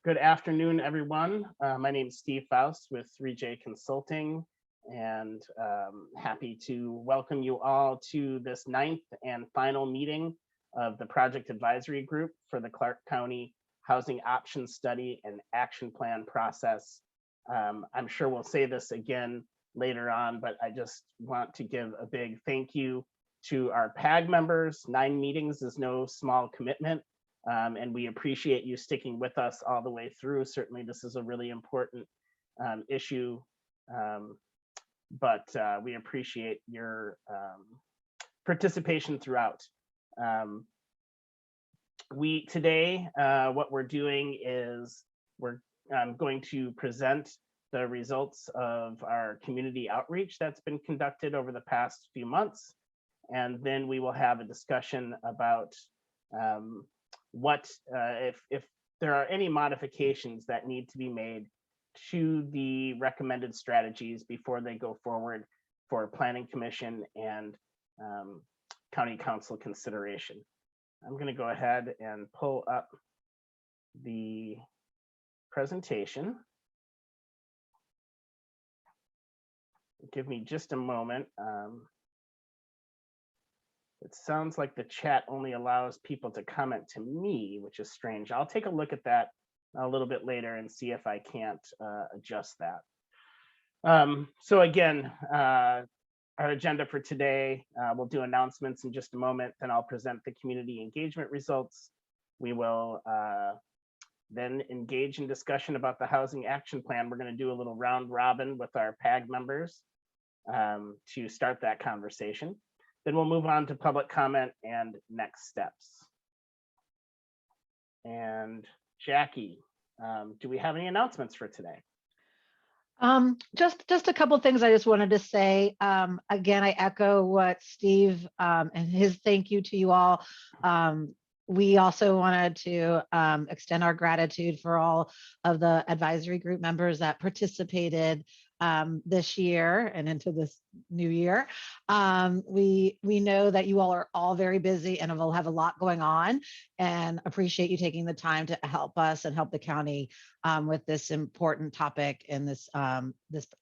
Good afternoon, everyone. My name is Steve Faust with 3J Consulting, and happy to welcome you all to this 9th and final meeting of the Project Advisory Group for the Clark County Housing Options Study and Action Plan process. I'm sure we'll say this again later on, but I just want to give a big thank you to our PAG members. 9 meetings is no small commitment. And we appreciate you sticking with us all the way through. Certainly, this is a really important issue, but we appreciate your participation throughout. Today, what we're doing is we're going to present the results of our community outreach that's been conducted over the past few months, and then we will have a discussion about if there are any modifications that need to be made to the recommended strategies before they go forward for Planning Commission and County Council consideration. I'm going to go ahead and pull up the presentation. Give me just a moment. It sounds like the chat only allows people to comment to me, which is strange. I'll take a look at that a little bit later and see if I can't adjust that. So again, our agenda for today, we'll do announcements in just a moment, then I'll present the community engagement results. We will then engage in discussion about the housing action plan. We're going to do a little round robin with our PAG members to start that conversation. Then we'll move on to public comment and next steps. And Jackie, do we have any announcements for today? Just a couple things I just wanted to say. Again, I echo what Steve and his thank you to you all. We also wanted to extend our gratitude for all of the advisory group members that participated this year and into this new year. We know that you all are all very busy and will have a lot going on, and appreciate you taking the time to help us and help the county with this important topic and this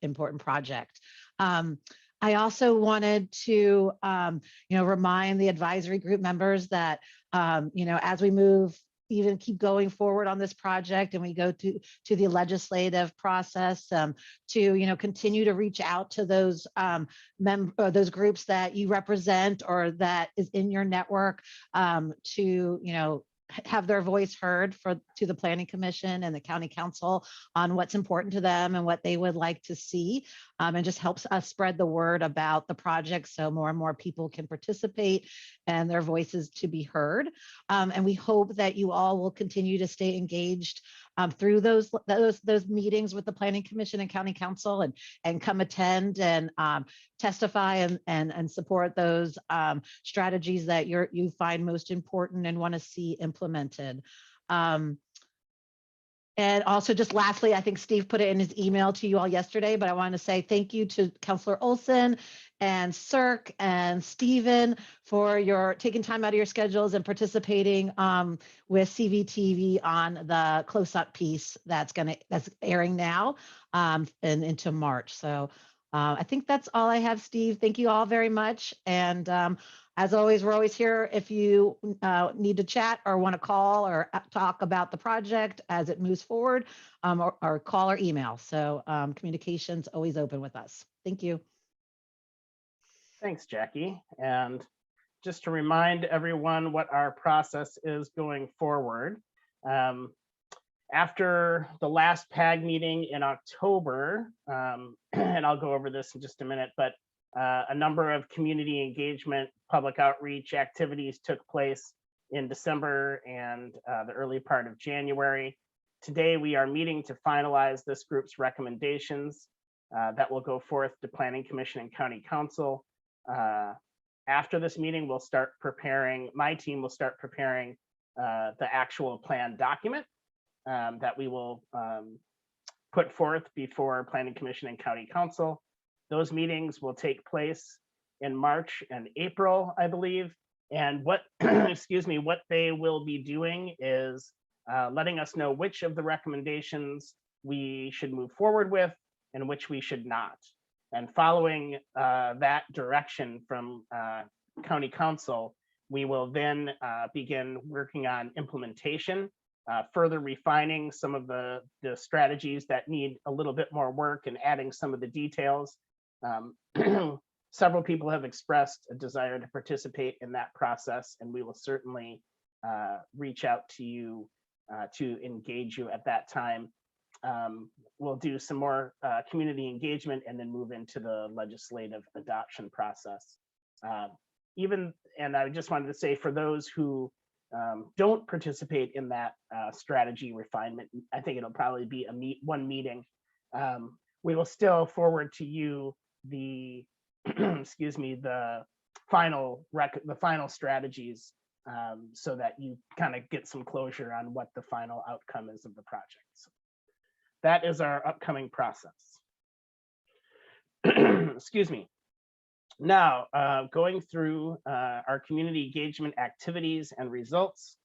important project. I also wanted to remind the advisory group members that as we move, even keep going forward on this project and we go to the legislative process, to continue to reach out to those those groups that you represent or that is in your network, to have their voice heard to the Planning Commission and the County Council on what's important to them and what they would like to see, and just helps us spread the word about the project so more and more people can participate and their voices to be heard. And we hope that you all will continue to stay engaged through those meetings with the Planning Commission and County Council, and come attend and testify and support those strategies that you find most important and want to see implemented. And also, just lastly, I think Steve put it in his email to you all yesterday, but I want to say thank you to Councilor Olson and Cirque and Stephen for your taking time out of your schedules and participating with CVTV on the close-up piece that's airing now and into March. So I think that's all I have, Steve. Thank you all very much. And as always, we're always here if you need to chat or want to call or talk about the project as it moves forward, or call or email. So communication's always open with us. Thank you. Thanks, Jackie. And just to remind everyone what our process is going forward, after the last PAG meeting in October, and I'll go over this in just a minute, but a number of community engagement, public outreach activities took place in December and the early part of January. Today, we are meeting to finalize this group's recommendations that will go forth to Planning Commission and County Council. After this meeting, my team will start preparing the actual plan document that we will put forth before Planning Commission and County Council. Those meetings will take place in March and April, I believe. And what, excuse me, what they will be doing is letting us know which of the recommendations we should move forward with and which we should not. And following that direction from County Council, we will then begin working on implementation, further refining some of the strategies that need a little bit more work and adding some of the details. Several people have expressed a desire to participate in that process, and we will certainly reach out to you to engage you at that time. We'll do some more community engagement and then move into the legislative adoption process. And I just wanted to say, for those who don't participate in that strategy refinement, I think it'll probably be one meeting. We will still forward to you the excuse me, the final strategies, so that you kind of get some closure on what the final outcome is of the project. So that is our upcoming process. Excuse me. Now, going through our community engagement activities and results.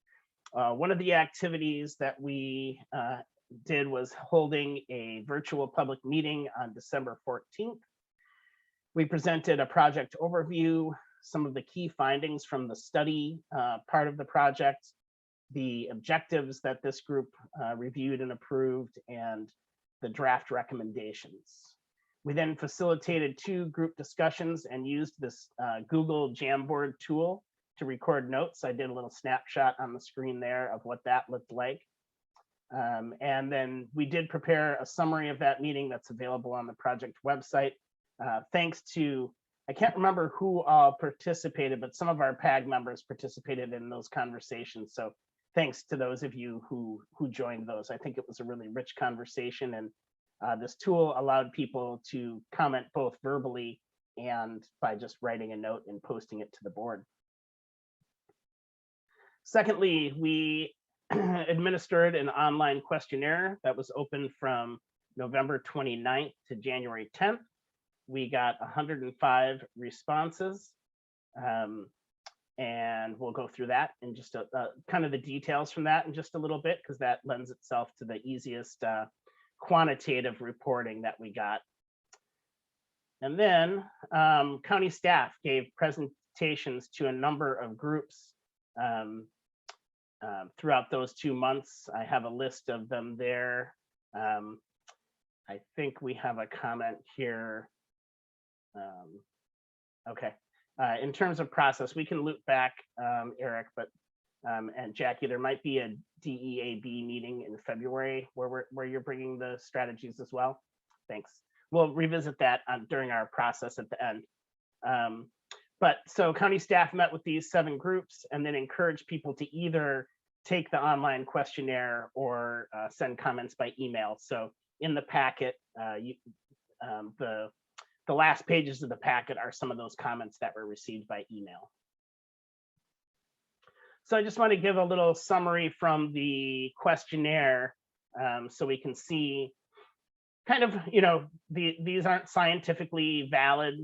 One of the activities that we did was holding a virtual public meeting on December 14th. We presented a project overview, some of the key findings from the study part of the project, the objectives that this group reviewed and approved, and the draft recommendations. We then facilitated 2 group discussions and used this Google Jamboard tool to record notes. I did a little snapshot on the screen there of what that looked like. And then we did prepare a summary of that meeting that's available on the project website. Thanks to, I can't remember who all participated, but some of our PAG members participated in those conversations. So thanks to those of you who joined those. I think it was a really rich conversation, and this tool allowed people to comment both verbally and by just writing a note and posting it to the board. Secondly, we administered an online questionnaire that was open from November 29th to January 10th. We got 105 responses, and we'll go through that in just kind of the details from that in just a little bit, because that lends itself to the easiest quantitative reporting that we got. And then county staff gave presentations to a number of groups throughout those 2 months. I have a list of them there. I think we have a comment here. Okay, in terms of process, we can loop back, Eric, but and Jackie, there might be a DEAB meeting in February where you're bringing the strategies as well. Thanks. We'll revisit that during our process at the end. But so county staff met with these 7 groups and then encouraged people to either take the online questionnaire or send comments by email. So in the packet, the last pages of the packet are some of those comments that were received by email. So I just want to give a little summary from the questionnaire, so we can see kind of, these aren't scientifically valid,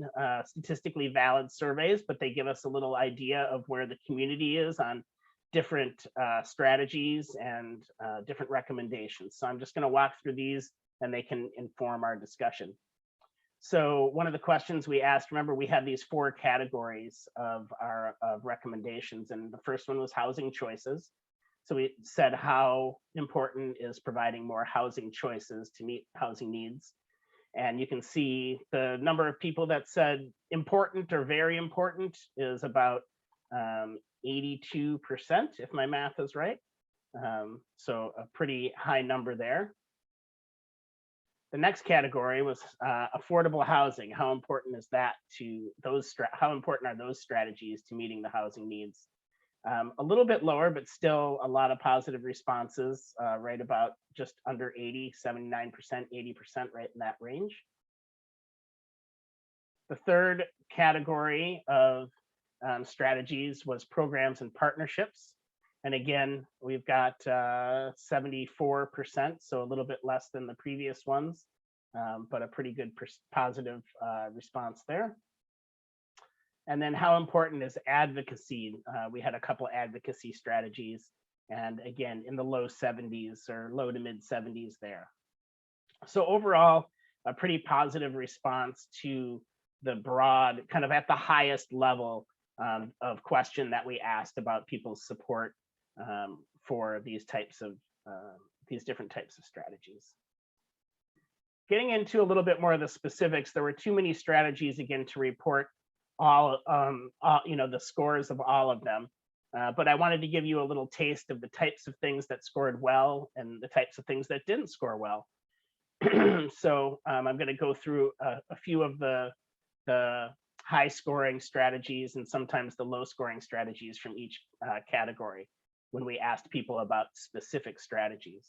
statistically valid surveys, but they give us a little idea of where the community is on different strategies and different recommendations. So I'm just going to walk through these and they can inform our discussion. So one of the questions we asked, remember, we had these 4 categories of recommendations, and the first one was housing choices. So we said, how important is providing more housing choices to meet housing needs? And you can see the number of people that said important or very important is about 82%, if my math is right. So a pretty high number there. The next category was affordable housing. How important is that to those? How important are those strategies to meeting the housing needs? A little bit lower, but still a lot of positive responses, right about just under 80, 79%, 80%, right in that range. The third category of strategies was programs and partnerships. And again, we've got 74%, so a little bit less than the previous ones, but a pretty good positive response there. And then how important is advocacy? We had a couple advocacy strategies. and again, in the low 70s or low to mid 70s there. So overall, a pretty positive response to the broad, kind of at the highest level of question that we asked about people's support for these different types of strategies. Getting into a little bit more of the specifics, there were too many strategies again to report all the scores of all of them. But I wanted to give you a little taste of the types of things that scored well and the types of things that didn't score well. So I'm going to go through a few of the high scoring strategies and sometimes the low scoring strategies from each category when we asked people about specific strategies.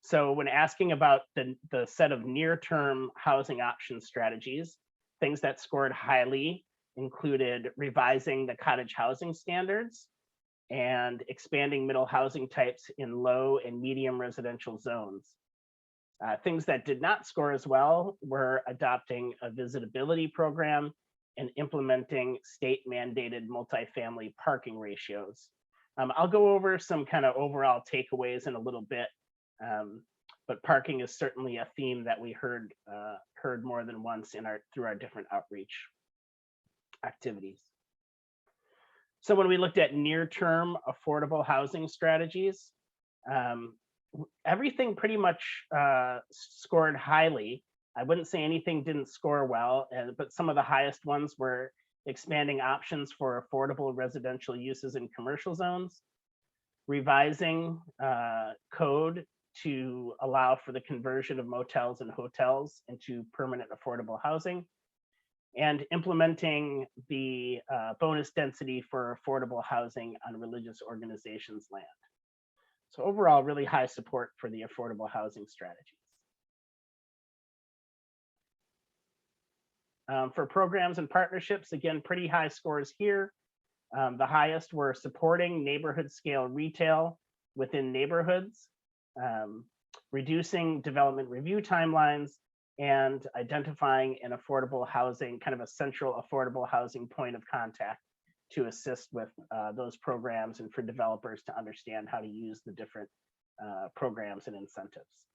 So when asking about the set of near-term housing option strategies, things that scored highly included revising the cottage housing standards and expanding middle housing types in low and medium residential zones. Things that did not score as well were adopting a visitability program and implementing state mandated multifamily parking ratios. I'll go over some kind of overall takeaways in a little bit, but parking is certainly a theme that we heard more than once through our different outreach activities. So when we looked at near-term affordable housing strategies, everything pretty much scored highly. I wouldn't say anything didn't score well, but some of the highest ones were expanding options for affordable residential uses in commercial zones, revising code to allow for the conversion of motels and hotels into permanent affordable housing, and implementing the bonus density for affordable housing on religious organizations' land. So overall, really high support for the affordable housing strategies. For programs and partnerships, again, pretty high scores here. The highest were supporting neighborhood scale retail within neighborhoods, reducing development review timelines, and identifying an affordable housing, kind of a central affordable housing point of contact to assist with those programs and for developers to understand how to use the different programs and incentives.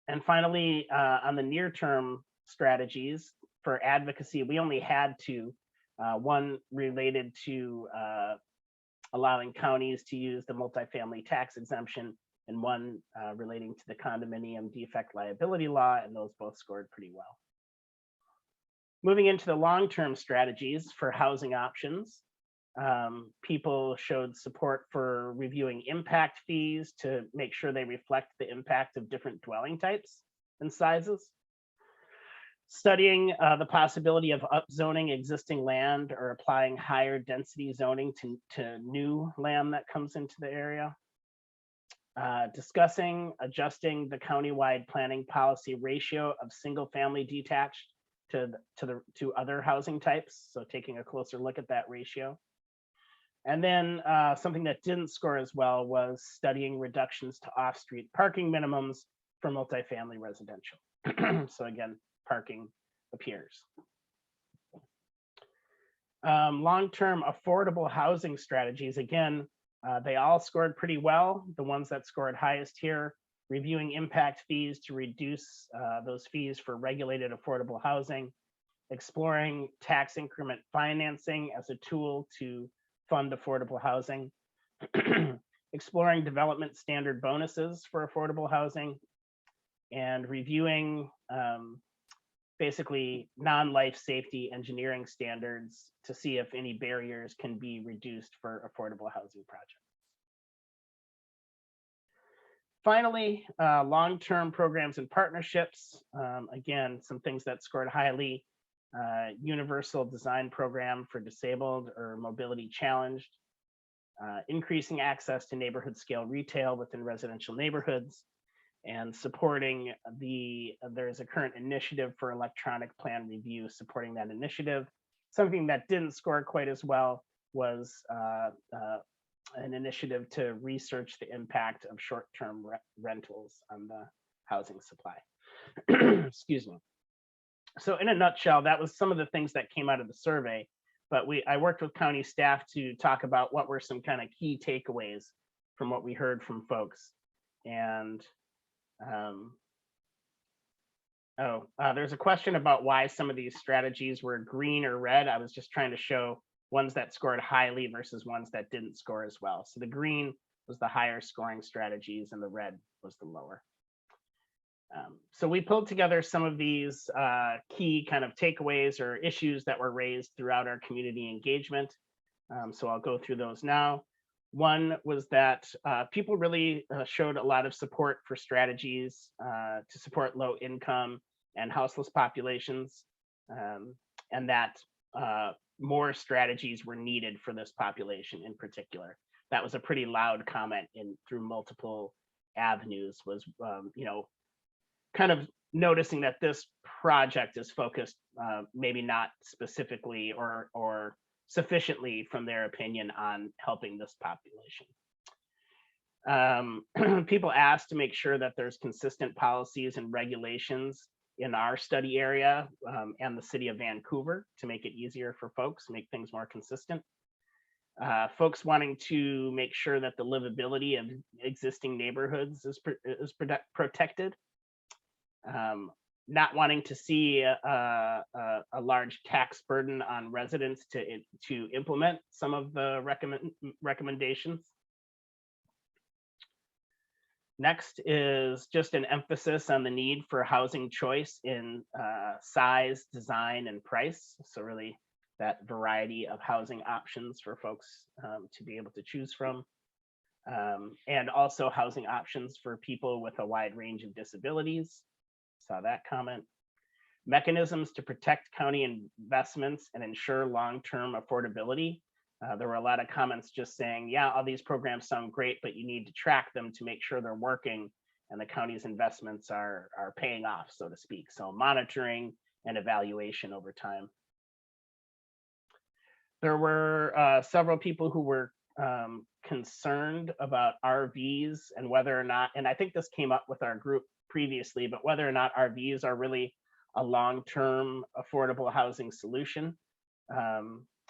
And finally, on the near-term strategies for advocacy, we only had two. One related to allowing counties to use the multifamily tax exemption, and one relating to the condominium defect liability law, and those both scored pretty well. Moving into the long-term strategies for housing options, people showed support for reviewing impact fees to make sure they reflect the impact of different dwelling types and sizes. Studying the possibility of upzoning existing land or applying higher density zoning to new land that comes into the area. Discussing adjusting the countywide planning policy ratio of single family detached to other housing types. So taking a closer look at that ratio. And then something that didn't score as well was studying reductions to off-street parking minimums for multifamily residential. So again, parking appears. Long-term affordable housing strategies, again, they all scored pretty well. The ones that scored highest here, reviewing impact fees to reduce those fees for regulated affordable housing, exploring tax increment financing as a tool to fund affordable housing, exploring development standard bonuses for affordable housing, and reviewing basically non-life safety engineering standards to see if any barriers can be reduced for affordable housing projects. Finally, long-term programs and partnerships. Again, some things that scored highly. Universal design program for disabled or mobility challenged. Increasing access to neighborhood scale retail within residential neighborhoods, and supporting there's a current initiative for electronic plan review, supporting that initiative. Something that didn't score quite as well was an initiative to research the impact of short-term rentals on the housing supply. Excuse me. So in a nutshell, that was some of the things that came out of the survey. but I worked with county staff to talk about what were some kind of key takeaways from what we heard from folks. And there's a question about why some of these strategies were green or red. I was just trying to show ones that scored highly versus ones that didn't score as well. So the green was the higher scoring strategies and the red was the lower. So we pulled together some of these key kind of takeaways or issues that were raised throughout our community engagement. So I'll go through those now. One was that people really showed a lot of support for strategies to support low income and houseless populations, and that more strategies were needed for this population in particular. That was a pretty loud comment through multiple avenues, was kind of noticing that this project is focused maybe not specifically or sufficiently, from their opinion, on helping this population. People asked to make sure that there's consistent policies and regulations in our study area and the city of Vancouver to make it easier for folks, make things more consistent. Folks wanting to make sure that the livability of existing neighborhoods is protected. Not wanting to see a large tax burden on residents to implement some of the recommendations. Next is just an emphasis on the need for housing choice in size, design, and price. So really that variety of housing options for folks to be able to choose from. And also housing options for people with a wide range of disabilities. Saw that comment. Mechanisms to protect county investments and ensure long-term affordability. There were a lot of comments just saying, yeah, all these programs sound great, but you need to track them to make sure they're working and the county's investments are paying off, so to speak. So monitoring and evaluation over time. There were several people who were concerned about RVs and whether or not, and I think this came up with our group previously, but whether or not RVs are really a long-term affordable housing solution,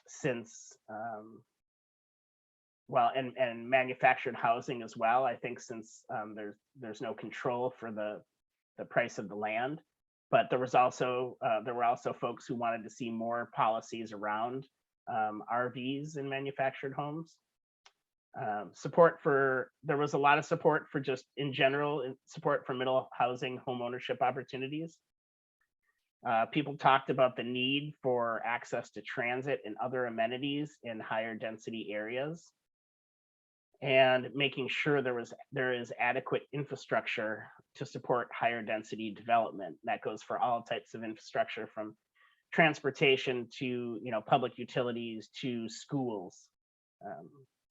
since well, and manufactured housing as well. I think since there's no control for the price of the land, but there were also folks who wanted to see more policies around RVs in manufactured homes. There was a lot of support for just in general support for middle housing home ownership opportunities. People talked about the need for access to transit and other amenities in higher density areas, and making sure there is adequate infrastructure to support higher density development. That goes for all types of infrastructure, from transportation to public utilities to schools.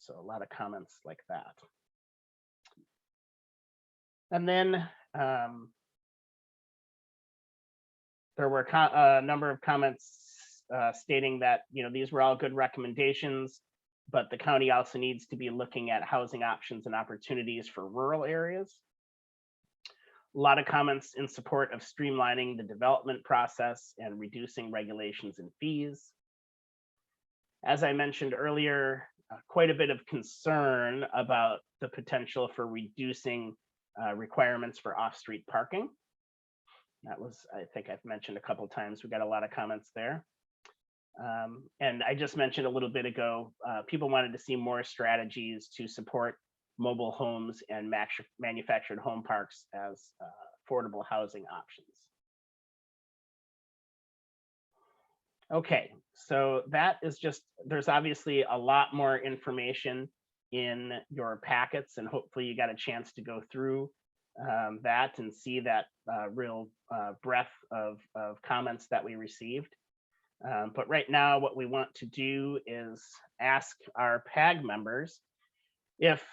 So a lot of comments like that. And then there were a number of comments stating that these were all good recommendations, but the county also needs to be looking at housing options and opportunities for rural areas. A lot of comments in support of streamlining the development process and reducing regulations and fees. As I mentioned earlier, quite a bit of concern about the potential for reducing requirements for off-street parking. That was, I think I've mentioned a couple of times, we got a lot of comments there. And I just mentioned a little bit ago, people wanted to see more strategies to support mobile homes and manufactured home parks as affordable housing options. Okay, so that is just, there's obviously a lot more information in your packets, and hopefully you got a chance to go through that and see that real breadth of comments that we received. But right now, what we want to do is ask our PAG members if,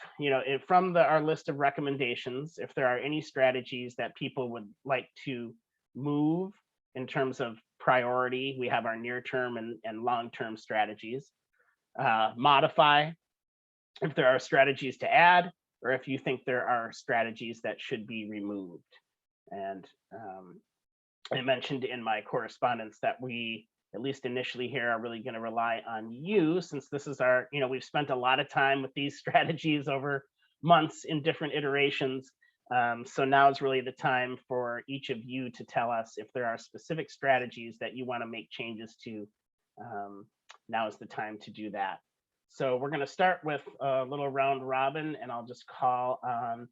from our list of recommendations, if there are any strategies that people would like to move in terms of priority. We have our near-term and long-term strategies. Modify if there are strategies to add, or if you think there are strategies that should be removed. And I mentioned in my correspondence that we at least initially here, are really going to rely on you, since this is our, we've spent a lot of time with these strategies over months in different iterations. So now is really the time for each of you to tell us if there are specific strategies that you want to make changes to. Now is the time to do that. So we're going to start with a little round robin, and I'll just call on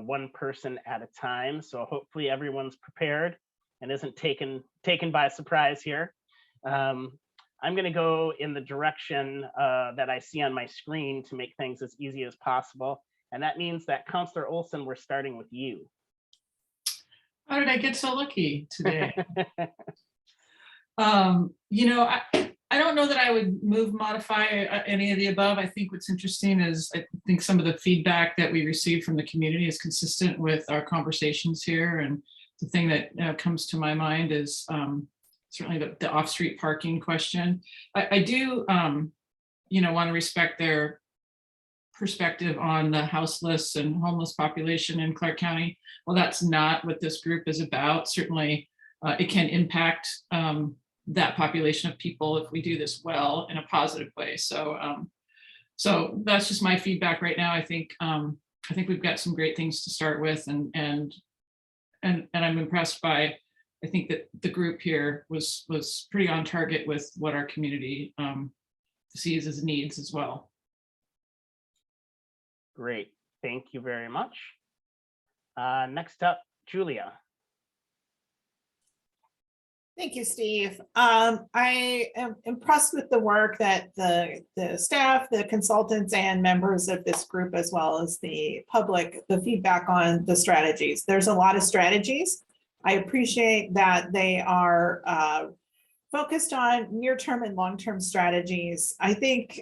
one person at a time. So hopefully everyone's prepared and isn't taken by surprise here. I'm going to go in the direction that I see on my screen to make things as easy as possible. And that means that Councillor Olson, we're starting with you. How did I get so lucky today? I don't know that I would modify any of the above. I think what's interesting is I think some of the feedback that we received from the community is consistent with our conversations here. And the thing that comes to my mind is certainly the off-street parking question. I do, want to respect their perspective on the houseless and homeless population in Clark County. Well, that's not what this group is about. Certainly, it can impact that population of people if we do this well in a positive way. So, so that's just my feedback right now. I think we've got some great things to start with, and I'm impressed by. I think that the group here was pretty on target with what our community sees as needs as well. Great, thank you very much. Next up, Julia. Thank you, Steve. I am impressed with the work that the staff, the consultants, and members of this group, as well as the public, the feedback on the strategies. There's a lot of strategies. I appreciate that they are focused on near-term and long-term strategies. I think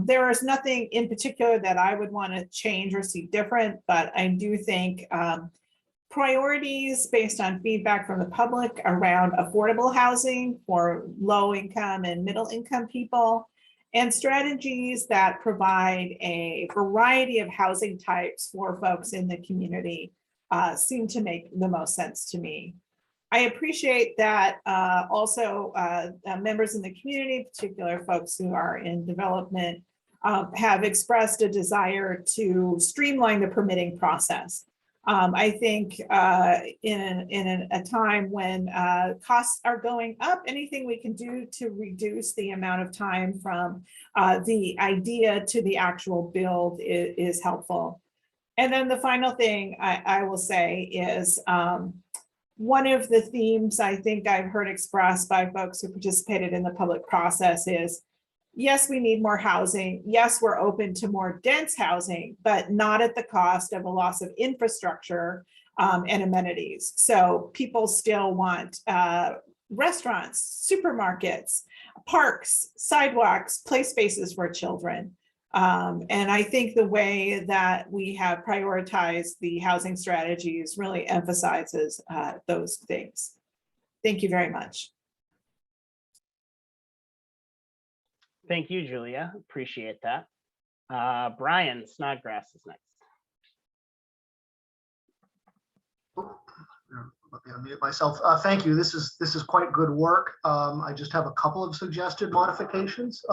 there is nothing in particular that I would want to change or see different, but I do think priorities based on feedback from the public around affordable housing for low income and middle income people, and strategies that provide a variety of housing types for folks in the community seem to make the most sense to me. I appreciate that also members in the community, particular folks who are in development, have expressed a desire to streamline the permitting process. I think in a time when costs are going up, anything we can do to reduce the amount of time from the idea to the actual build is helpful. And then the final thing I will say is one of the themes I think I've heard expressed by folks who participated in the public process is, yes, we need more housing. Yes, we're open to more dense housing, but not at the cost of a loss of infrastructure and amenities. So people still want restaurants, supermarkets, parks, sidewalks, play spaces for children. And I think the way that we have prioritized the housing strategies really emphasizes those things. Thank you very much. Thank you, Julia. Appreciate that. Brian, Snodgrass is next. Let me unmute myself. Thank you. This is quite good work. I just have a couple of suggested modifications.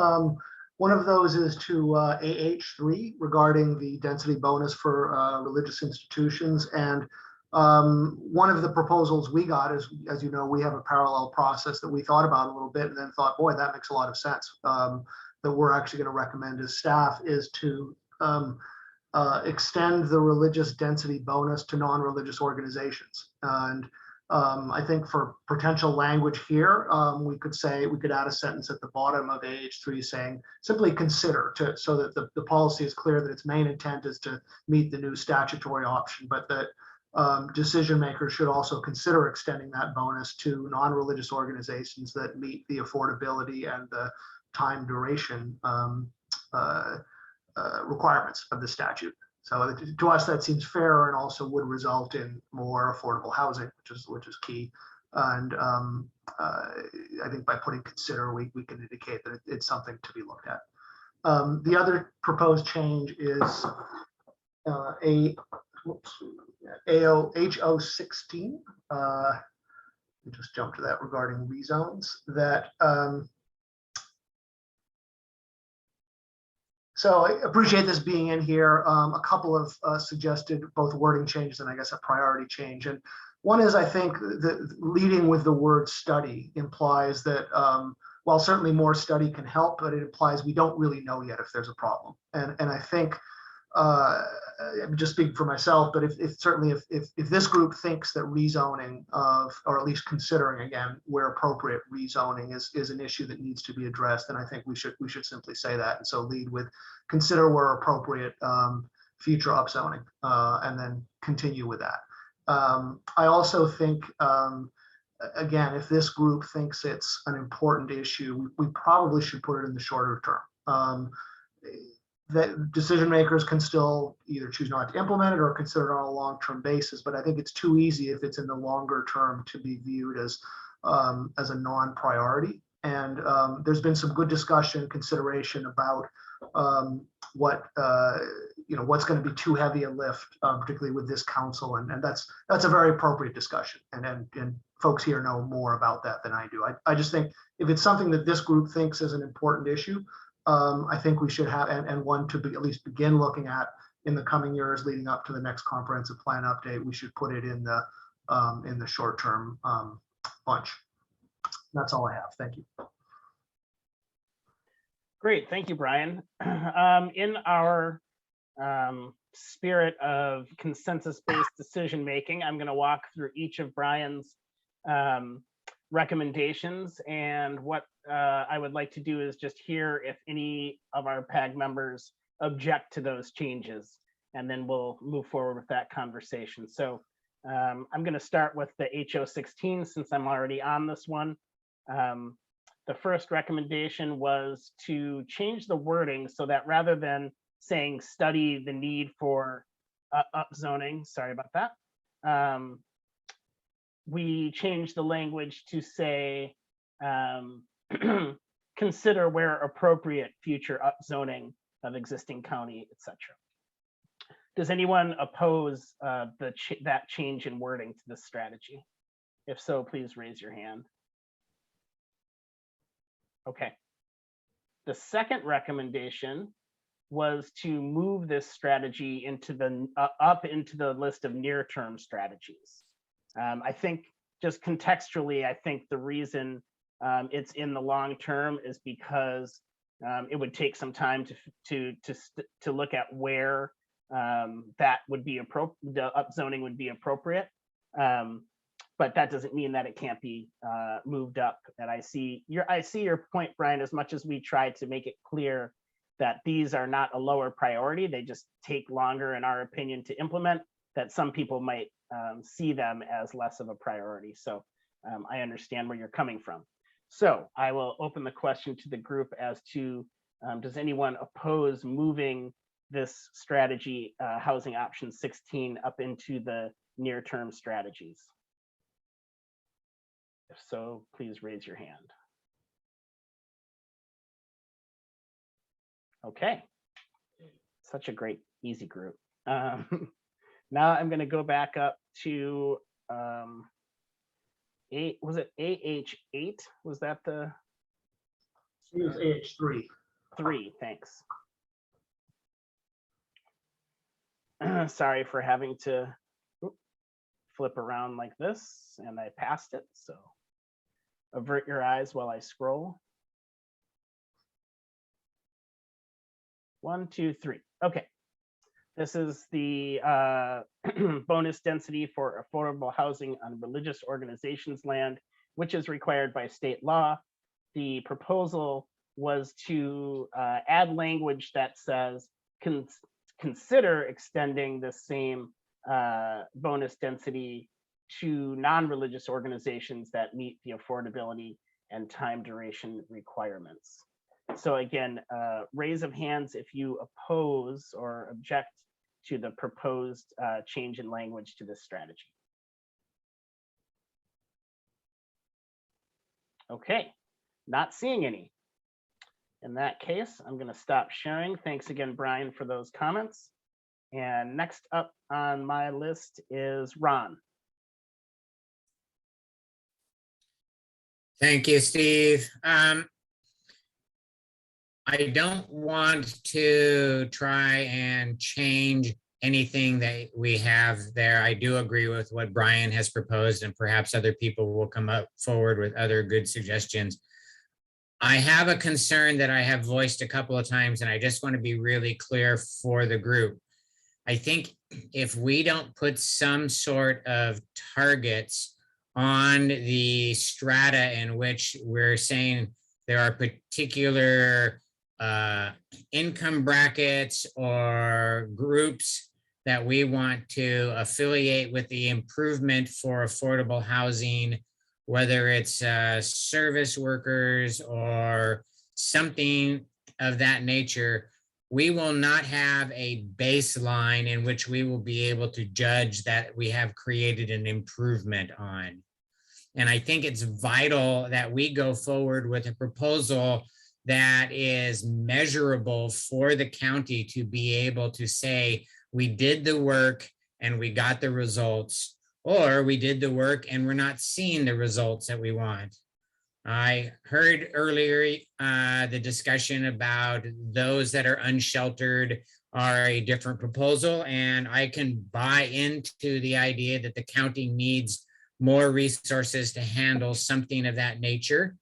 One of those is to AH3 regarding the density bonus for religious institutions. And one of the proposals we got is, as you know, we have a parallel process that we thought about a little bit and then thought, boy, that makes a lot of sense. That we're actually going to recommend as staff is to extend the religious density bonus to non-religious organizations. And I think for potential language here, we could add a sentence at the bottom of AH3 saying simply consider, so that the policy is clear that its main intent is to meet the new statutory option, but that decision makers should also consider extending that bonus to non-religious organizations that meet the affordability and the time duration requirements of the statute. So to us, that seems fair and also would result in more affordable housing, which is key. And I think by putting consider, we can indicate that it's something to be looked at. The other proposed change is HO16, me just jump to that regarding rezones, that so I appreciate this being in here. A couple of suggested both wording changes and I guess a priority change. And one is, I think that leading with the word study implies that while certainly more study can help, but it implies we don't really know yet if there's a problem. And I think, I'm just speaking for myself, but if certainly if this group thinks that rezoning or at least considering again where appropriate rezoning is an issue that needs to be addressed, then I think we should simply say that. And so lead with consider where appropriate future upzoning and then continue with that. I also think again, if this group thinks it's an important issue, we probably should put it in the shorter term. That decision makers can still either choose not to implement it or consider it on a long-term basis. But I think it's too easy if it's in the longer term to be viewed as a non-priority. And there's been some good discussion, consideration about what what's going to be too heavy a lift, particularly with this council, and that's a very appropriate discussion. And folks here know more about that than I do. I just think if it's something that this group thinks is an important issue, I think we should have, and one to at least begin looking at in the coming years leading up to the next comprehensive plan update. We should put it in the short-term bunch. That's all I have. Thank you. Great, thank you, Brian. In our spirit of consensus-based decision making, I'm going to walk through each of Brian's recommendations, and what I would like to do is just hear if any of our PAG members object to those changes, and then we'll move forward with that conversation. So I'm going to start with the HO16 since I'm already on this one. The first recommendation was to change the wording so that rather than saying study the need for upzoning, sorry about that, we changed the language to say consider where appropriate future upzoning of existing county, etc. Does anyone oppose that change in wording to this strategy? If so, please raise your hand. Okay. The second recommendation was to move this strategy into the up into the list of near-term strategies. I think just contextually, I think the reason it's in the long term is because it would take some time to look at where that would be appropriate, the upzoning would be appropriate. But that doesn't mean that it can't be moved up. And I see your point, Brian, as much as we try to make it clear that these are not a lower priority, they just take longer, in our opinion, to implement, that some people might see them as less of a priority. So I understand where you're coming from. So I will open the question to the group as to, does anyone oppose moving this strategy, housing option 16, up into the near-term strategies? If so, please raise your hand. Okay, such a great, easy group. Now I'm going to go back up to was it AH8? Was that the? It was AH3. 3, thanks. Sorry for having to flip around like this, and I passed it, so avert your eyes while I scroll. 1, 2, 3. Okay. This is the bonus density for affordable housing on religious organizations land, which is required by state law. The proposal was to add language that says, consider extending the same bonus density to non-religious organizations that meet the affordability and time duration requirements. So again, raise of hands if you oppose or object to the proposed change in language to this strategy. Okay, not seeing any. In that case, I'm going to stop sharing. Thanks again, Brian, for those comments. And next up on my list is Ron. Thank you, Steve. I don't want to try and change anything that we have there. I do agree with what Brian has proposed, and perhaps other people will come up forward with other good suggestions. I have a concern that I have voiced a couple of times, and I just want to be really clear for the group. I think if we don't put some sort of targets on the strata in which we're saying there are particular income brackets or groups that we want to affiliate with the improvement for affordable housing, whether it's service workers or something of that nature, we will not have a baseline in which we will be able to judge that we have created an improvement on. And I think it's vital that we go forward with a proposal that is measurable for the county to be able to say, we did the work and we got the results, or we did the work and we're not seeing the results that we want. I heard earlier the discussion about those that are unsheltered are a different proposal, and I can buy into the idea that the county needs more resources to handle something of that nature.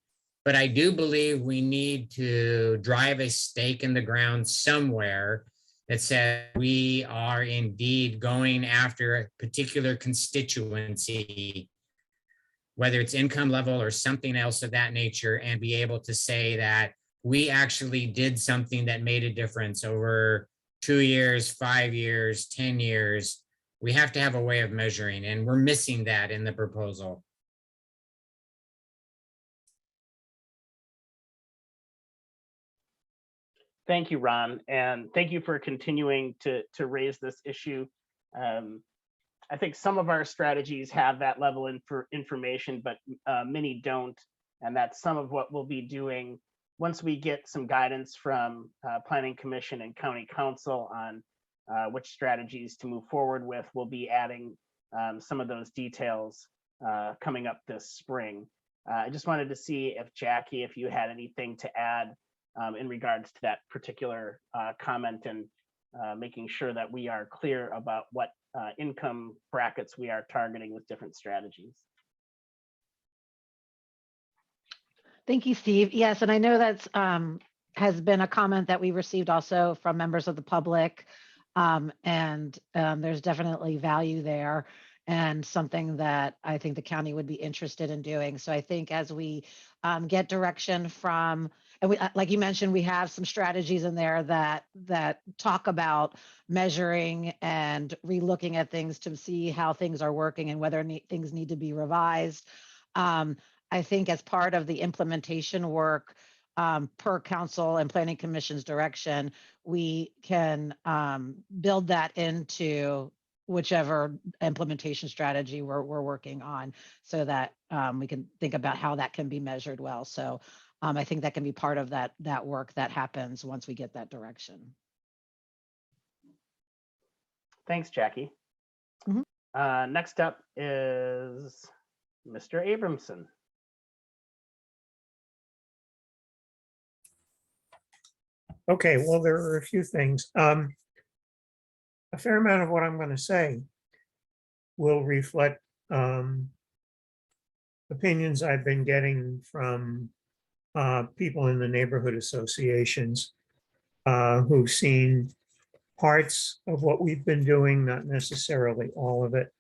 But I do believe we need to drive a stake in the ground somewhere that says we are indeed going after a particular constituency, whether it's income level or something else of that nature, and be able to say that we actually did something that made a difference over 2 years, 5 years, 10 years. We have to have a way of measuring, and we're missing that in the proposal. Thank you, Ron, and thank you for continuing to raise this issue. I think some of our strategies have that level for information, but many don't, and that's some of what we'll be doing once we get some guidance from Planning Commission and County Council on which strategies to move forward with. We'll be adding some of those details coming up this spring. I just wanted to see if Jackie, if you had anything to add in regards to that particular comment, and making sure that we are clear about what income brackets we are targeting with different strategies. Thank you, Steve. Yes, and I know that's has been a comment that we received also from members of the public, and there's definitely value there, and something that I think the county would be interested in doing. So I think as we get direction from, and we, like you mentioned, we have some strategies in there that talk about measuring and relooking at things to see how things are working and whether things need to be revised. I think as part of the implementation work, per council and planning commission's direction, we can build that into whichever implementation strategy we're working on, so that we can think about how that can be measured well. So I think that can be part of that work that happens once we get that direction. Thanks, Jackie. Next up is Mr. Abramson. Okay, well, there are a few things. A fair amount of what I'm going to say will reflect opinions I've been getting from people in the neighborhood associations who've seen parts of what we've been doing, not necessarily all of it.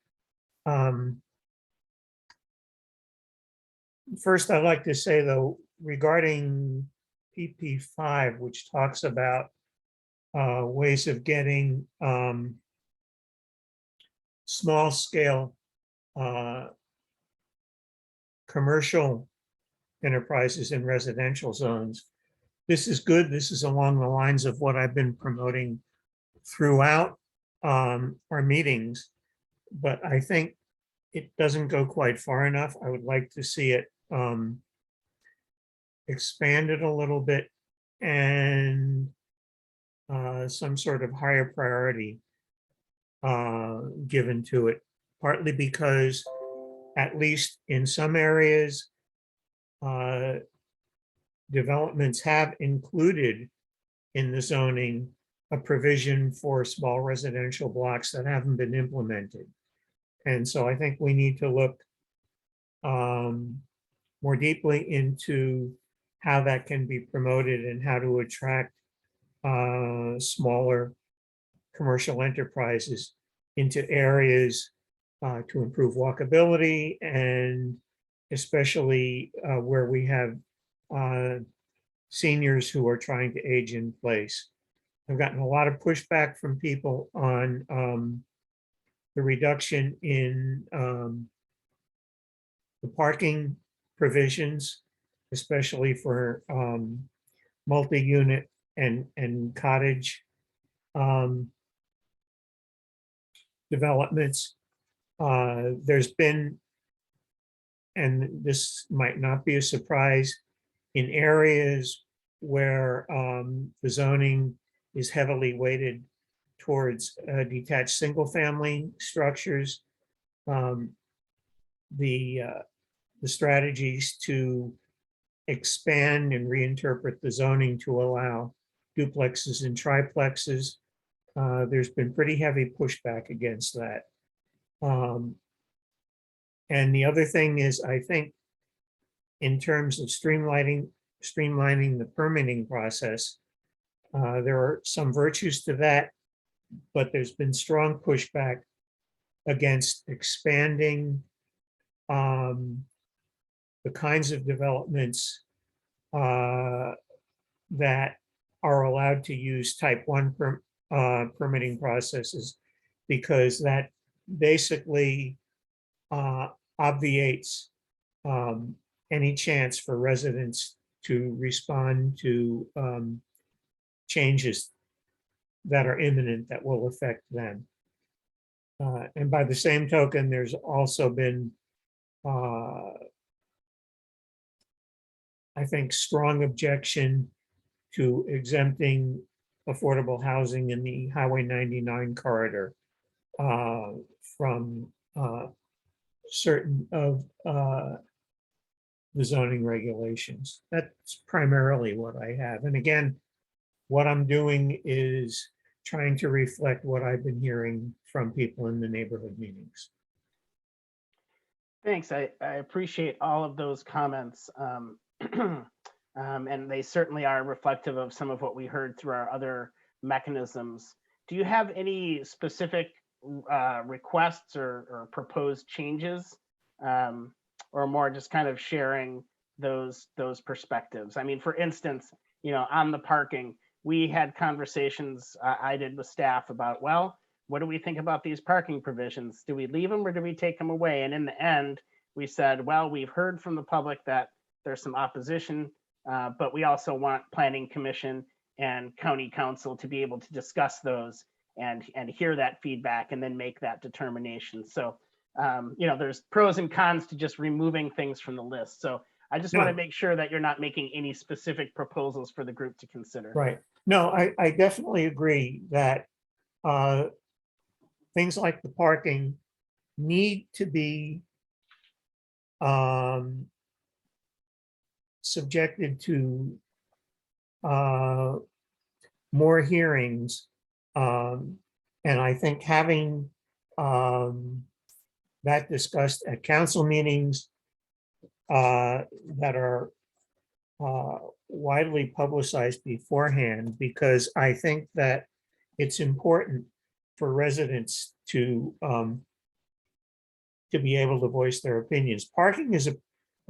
First, I'd like to say, though, regarding PP5, which talks about ways of getting small scale commercial enterprises in residential zones. This is good. This is along the lines of what I've been promoting throughout our meetings, but I think it doesn't go quite far enough. I would like to see it expanded a little bit, and some sort of higher priority given to it, partly because, at least in some areas, developments have included in the zoning a provision for small residential blocks that haven't been implemented. And so I think we need to look more deeply into how that can be promoted and how to attract smaller commercial enterprises into areas to improve walkability, and especially where we have seniors who are trying to age in place. I've gotten a lot of pushback from people on the reduction in the parking provisions, especially for multi-unit and cottage developments. There's been, and this might not be a surprise, in areas where the zoning is heavily weighted towards detached single-family structures, the strategies to expand and reinterpret the zoning to allow duplexes and triplexes, there's been pretty heavy pushback against that. And the other thing is, I think, in terms of streamlining the permitting process, there are some virtues to that, but there's been strong pushback against expanding the kinds of developments that are allowed to use type 1 permitting processes, because that basically obviates any chance for residents to respond to changes that are imminent that will affect them. And by the same token, there's also been, I think, strong objection to exempting affordable housing in the Highway 99 corridor from certain of the zoning regulations. That's primarily what I have. And again, what I'm doing is trying to reflect what I've been hearing from people in the neighborhood meetings. Thanks. I appreciate all of those comments. And they certainly are reflective of some of what we heard through our other mechanisms. Do you have any specific requests or proposed changes, or more just kind of sharing those perspectives? I mean, for instance, on the parking, we had conversations I did with staff about, well, what do we think about these parking provisions? Do we leave them or do we take them away? And in the end, we said, well, we've heard from the public that there's some opposition, but we also want Planning Commission and County Council to be able to discuss those and hear that feedback and then make that determination. So, there's pros and cons to just removing things from the list. So I just want to make sure that you're not making any specific proposals for the group to consider. Right. No, I definitely agree that things like the parking need to be subjected to more hearings. And I think having that discussed at council meetings that are widely publicized beforehand, because I think that it's important for residents to be able to voice their opinions. Parking is a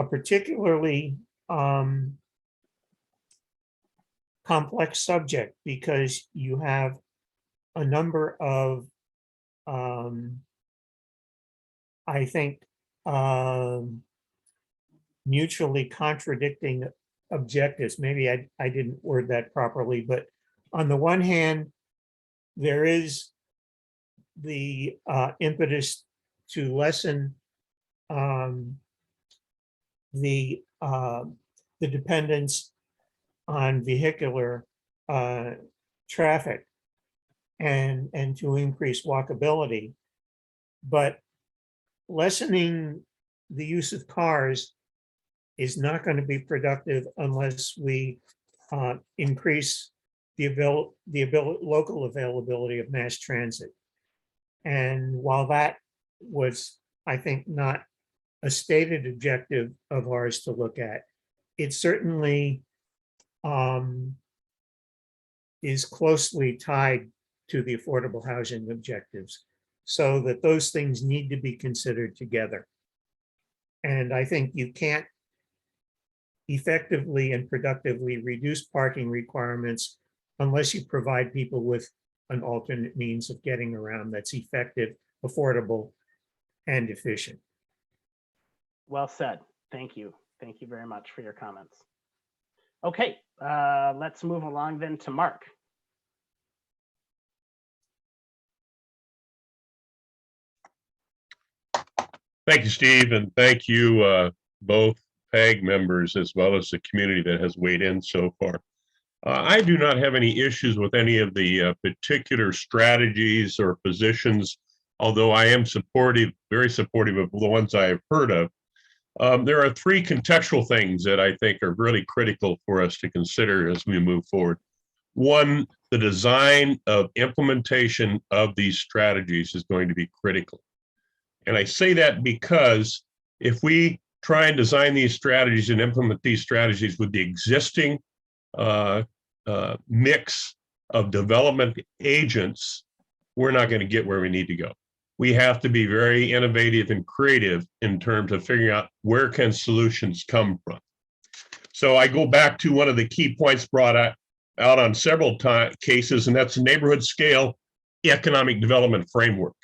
particularly complex subject because you have a number of, I think, mutually contradicting objectives. Maybe I didn't word that properly, but on the one hand, there is the impetus to lessen the dependence on vehicular traffic and to increase walkability, but lessening the use of cars is not going to be productive unless we increase the local availability of mass transit. And while that was, I think, not a stated objective of ours to look at, it certainly is closely tied to the affordable housing objectives, so that those things need to be considered together. And I think you can't effectively and productively reduce parking requirements unless you provide people with an alternate means of getting around that's effective, affordable, and efficient. Well said. Thank you. Thank you very much for your comments. Okay, let's move along then to Mark. Thank you, Steve, and thank you both PAG members as well as the community that has weighed in so far. I do not have any issues with any of the particular strategies or positions, although I am supportive, very supportive of the ones I have heard of. There are three contextual things that I think are really critical for us to consider as we move forward. One, the design of implementation of these strategies is going to be critical. And I say that because if we try and design these strategies and implement these strategies with the existing mix of development agents, we're not going to get where we need to go. We have to be very innovative and creative in terms of figuring out where can solutions come from. So I go back to one of the key points brought out on several cases, and that's the neighborhood scale economic development framework.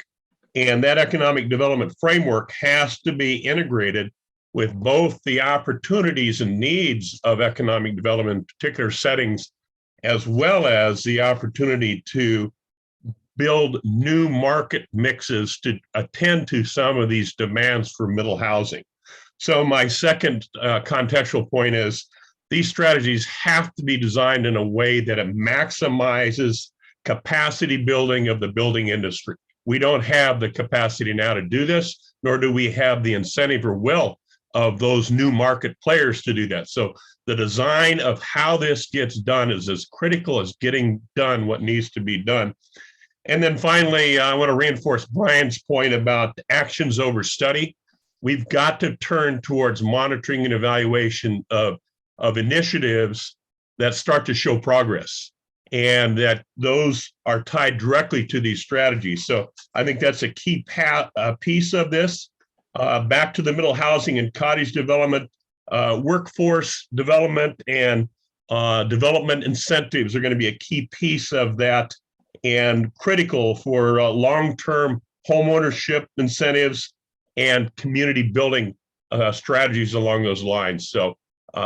And that economic development framework has to be integrated with both the opportunities and needs of economic development in particular settings, as well as the opportunity to build new market mixes to attend to some of these demands for middle housing. So my second contextual point is these strategies have to be designed in a way that it maximizes capacity building of the building industry. We don't have the capacity now to do this, nor do we have the incentive or will of those new market players to do that. So the design of how this gets done is as critical as getting done what needs to be done. And then finally, I want to reinforce Brian's point about actions over study. We've got to turn towards monitoring and evaluation of initiatives that start to show progress, and that those are tied directly to these strategies. So I think that's a key piece of this. Back to the middle housing and cottage development, workforce development and development incentives are going to be a key piece of that, and critical for long-term home ownership incentives and community building strategies along those lines. So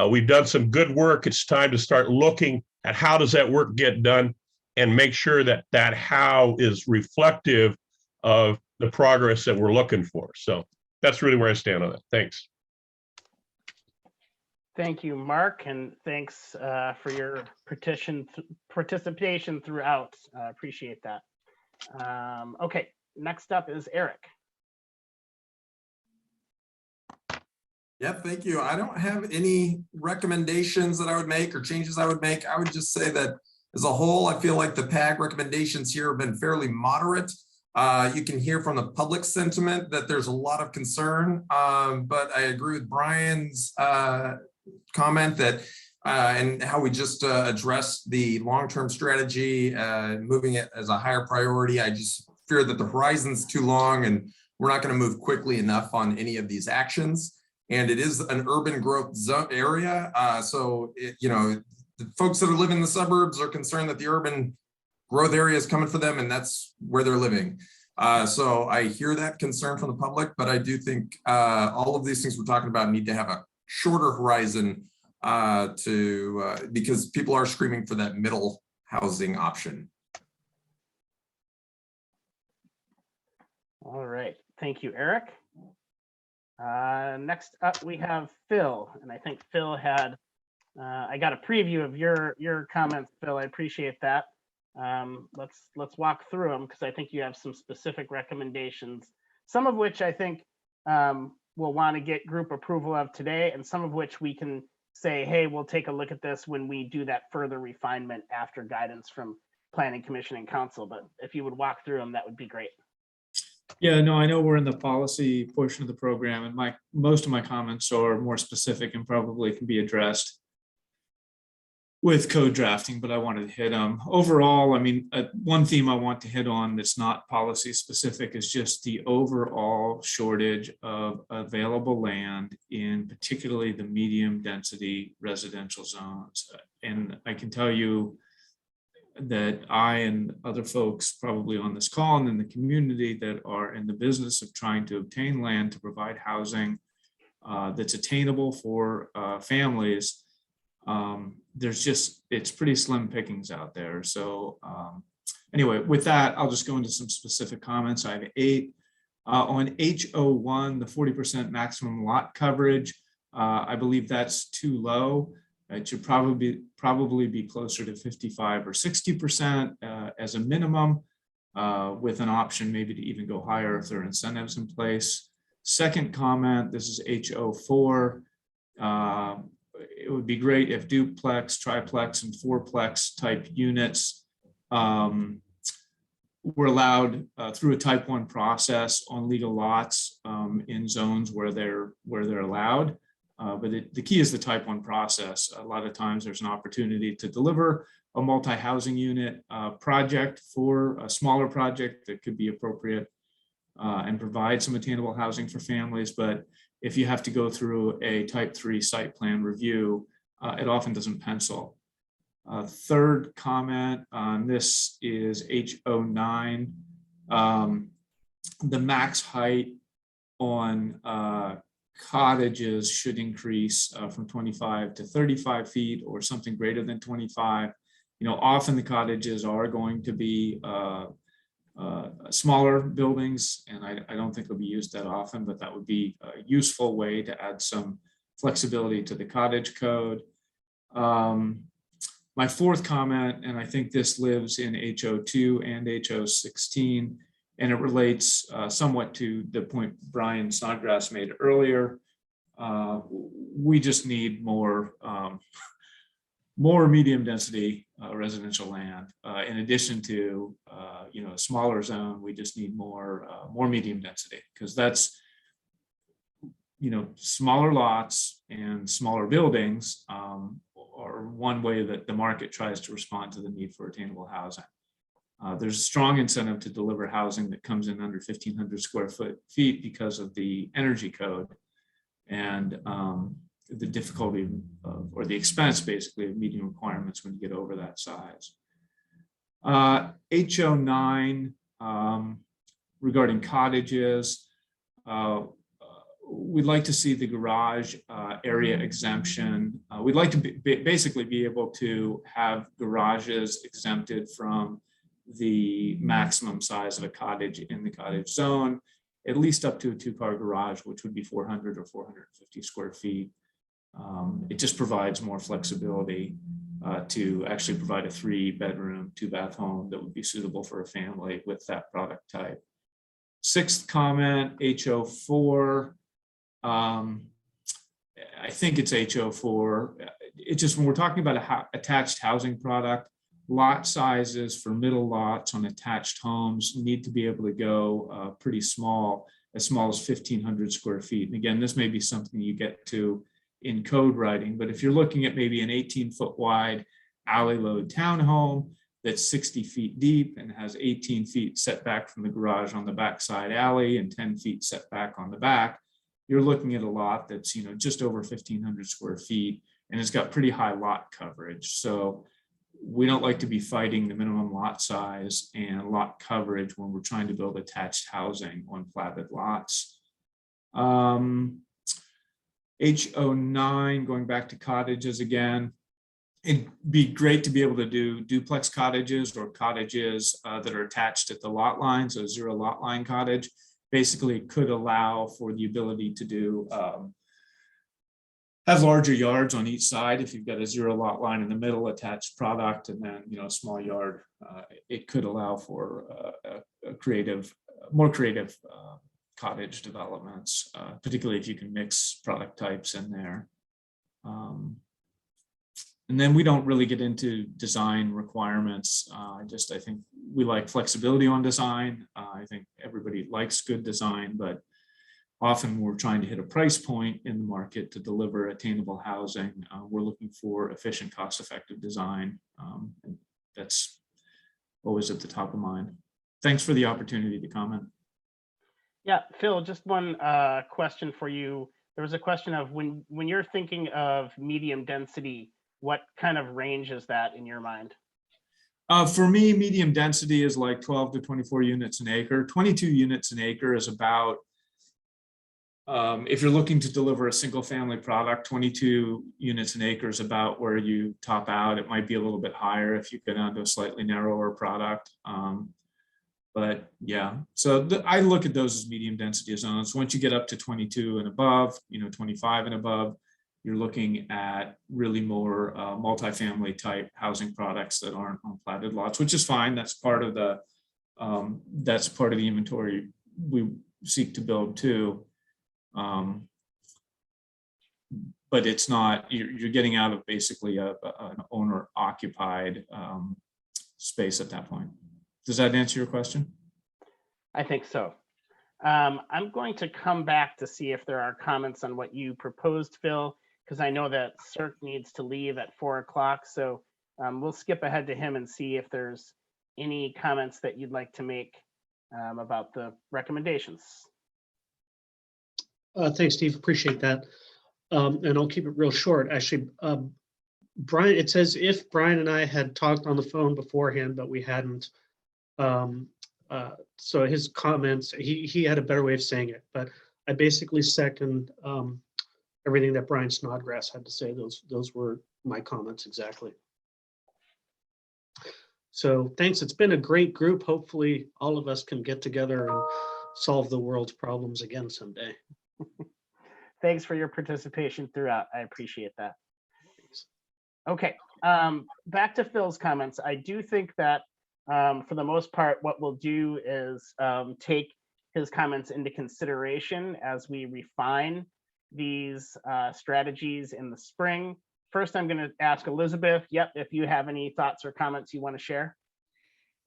we've done some good work. It's time to start looking at how does that work get done and make sure that that how is reflective of the progress that we're looking for. So that's really where I stand on it. Thanks. Thank you, Mark, and thanks for your participation throughout. Appreciate that. Okay, next up is Eric. Yeah, thank you. I don't have any recommendations that I would make or changes I would make. I would just say that as a whole, I feel like the PAG recommendations here have been fairly moderate. You can hear from the public sentiment that there's a lot of concern, but I agree with Brian's comment that and how we just addressed the long-term strategy, moving it as a higher priority. I just fear that the horizon's too long and we're not going to move quickly enough on any of these actions. And it is an urban growth zone area. So, the folks that are living in the suburbs are concerned that the urban growth area is coming for them and that's where they're living. So I hear that concern from the public, but I do think all of these things we're talking about need to have a shorter horizon because people are screaming for that middle housing option. All right, thank you, Eric. Next up, we have Phil, and I think Phil had, I got a preview of your comments, Phil. I appreciate that. Let's walk through them because I think you have some specific recommendations, some of which I think we'll want to get group approval of today, and some of which we can say, hey, we'll take a look at this when we do that further refinement after guidance from Planning Commission and Council. But if you would walk through them, that would be great. Yeah, no, I know we're in the policy portion of the program, and most of my comments are more specific and probably can be addressed with code drafting, but I wanted to hit them. Overall, I mean, one theme I want to hit on that's not policy specific is just the overall shortage of available land in particularly the medium density residential zones. And I can tell you that I and other folks probably on this call and in the community that are in the business of trying to obtain land to provide housing that's attainable for families, it's pretty slim pickings out there. So anyway, with that, I'll just go into some specific comments. I have 8. On H01, the 40% maximum lot coverage, I believe that's too low. It should probably be closer to 55 or 60% as a minimum, with an option maybe to even go higher if there are incentives in place. Second comment, this is H04. It would be great if duplex, triplex, and fourplex type units were allowed through a type 1 process on legal lots in zones where they're allowed. But the key is the type 1 process. A lot of times there's an opportunity to deliver a multi-housing unit project for a smaller project that could be appropriate and provide some attainable housing for families. But if you have to go through a type 3 site plan review, it often doesn't pencil. Third comment on this is H09. The max height on cottages should increase from 25 to 35 feet or something greater than 25. You know, often the cottages are going to be smaller buildings, and I don't think they'll be used that often, but that would be a useful way to add some flexibility to the cottage code. My fourth comment, and I think this lives in H02 and H016, and it relates somewhat to the point Brian Snodgrass made earlier. We just need more medium density residential land. In addition to a smaller zone, we just need more medium density, because that's smaller lots and smaller buildings are one way that the market tries to respond to the need for attainable housing. There's a strong incentive to deliver housing that comes in under 1,500 square feet because of the energy code and the difficulty or the expense basically of meeting requirements when you get over that size. H09 regarding cottages, we'd like to see the garage area exemption. We'd like to basically be able to have garages exempted from the maximum size of a cottage in the cottage zone, at least up to a 2-car garage, which would be 400 or 450 square feet. It just provides more flexibility to actually provide a 3-bedroom, 2-bath home that would be suitable for a family with that product type. Sixth comment, H04. I think it's H04. It's just when we're talking about a attached housing product, lot sizes for middle lots on attached homes need to be able to go pretty small as 1,500 square feet. And again, this may be something you get to in code writing, but if you're looking at maybe an 18-foot wide alley load townhome that's 60 feet deep and has 18 feet setback from the garage on the backside alley and 10 feet setback on the back, you're looking at a lot that's just over 1,500 square feet, and it's got pretty high lot coverage. So we don't like to be fighting the minimum lot size and lot coverage when we're trying to build attached housing on platted lots. H09, going back to cottages again, it'd be great to be able to do duplex cottages or cottages that are attached at the lot line, so 0 lot line cottage. Basically, it could allow for the ability to do have larger yards on each side. If you've got a 0 lot line in the middle, attached product, and then a small yard, it could allow for a more creative cottage developments, particularly if you can mix product types in there. And then we don't really get into design requirements. I think we like flexibility on design. I think everybody likes good design, but often we're trying to hit a price point in the market to deliver attainable housing. We're looking for efficient, cost-effective design. And that's always at the top of mind. Thanks for the opportunity to comment. Yeah, Phil, just one question for you. There was a question of when you're thinking of medium density, what kind of range is that in your mind? For me, medium density is like 12 to 24 units an acre. 22 units an acre is about, if you're looking to deliver a single family product, 22 units an acre is about where you top out. It might be a little bit higher if you go down to a slightly narrower product. But yeah, so I look at those as medium density zones. Once you get up to 22 and above, 25 and above, you're looking at really more multifamily type housing products that aren't on platted lots, which is fine. That's part of the inventory we seek to build too. But it's not, you're getting out of basically an owner occupied space at that point. Does that answer your question? I think so. I'm going to come back to see if there are comments on what you proposed, Phil, because I know that Cirque needs to leave at 4 o'clock. So we'll skip ahead to him and see if there's any comments that you'd like to make about the recommendations. Thanks, Steve. Appreciate that. And I'll keep it real short. Actually, Brian, it's as if Brian and I had talked on the phone beforehand, but we hadn't. So his comments, he had a better way of saying it, but I basically second everything that Brian Snodgrass had to say. Those were my comments exactly. So thanks. It's been a great group. Hopefully all of us can get together and solve the world's problems again someday. Thanks for your participation throughout. I appreciate that. Okay, back to Phil's comments. I do think that for the most part, what we'll do is take his comments into consideration as we refine these strategies in the spring. First, I'm going to ask Elizabeth, if you have any thoughts or comments you want to share.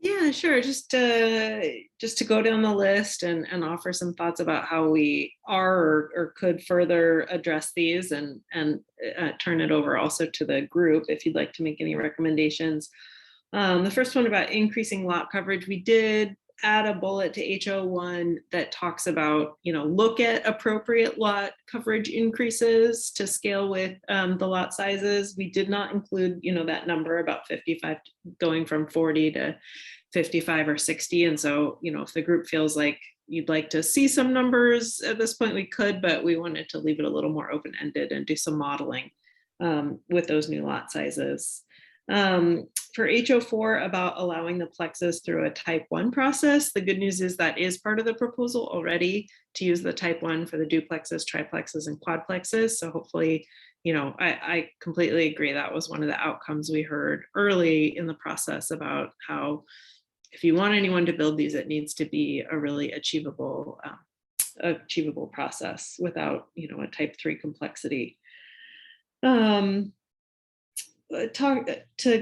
Yeah, sure. Just to go down the list and offer some thoughts about how we are or could further address these and turn it over also to the group if you'd like to make any recommendations. The first one about increasing lot coverage, we did add a bullet to HO1 that talks about, look at appropriate lot coverage increases to scale with the lot sizes. We did not include, that number about 55 going from 40 to 55 or 60. And so, if the group feels like you'd like to see some numbers at this point, we could, but we wanted to leave it a little more open-ended and do some modeling with those new lot sizes. For HO4 about allowing the plexus through a type 1 process, the good news is that is part of the proposal already to use the type 1 for the duplexes, triplexes, and quadplexes. So hopefully, I completely agree. That was one of the outcomes we heard early in the process about how if you want anyone to build these, it needs to be a really achievable process without, a type 3 complexity. To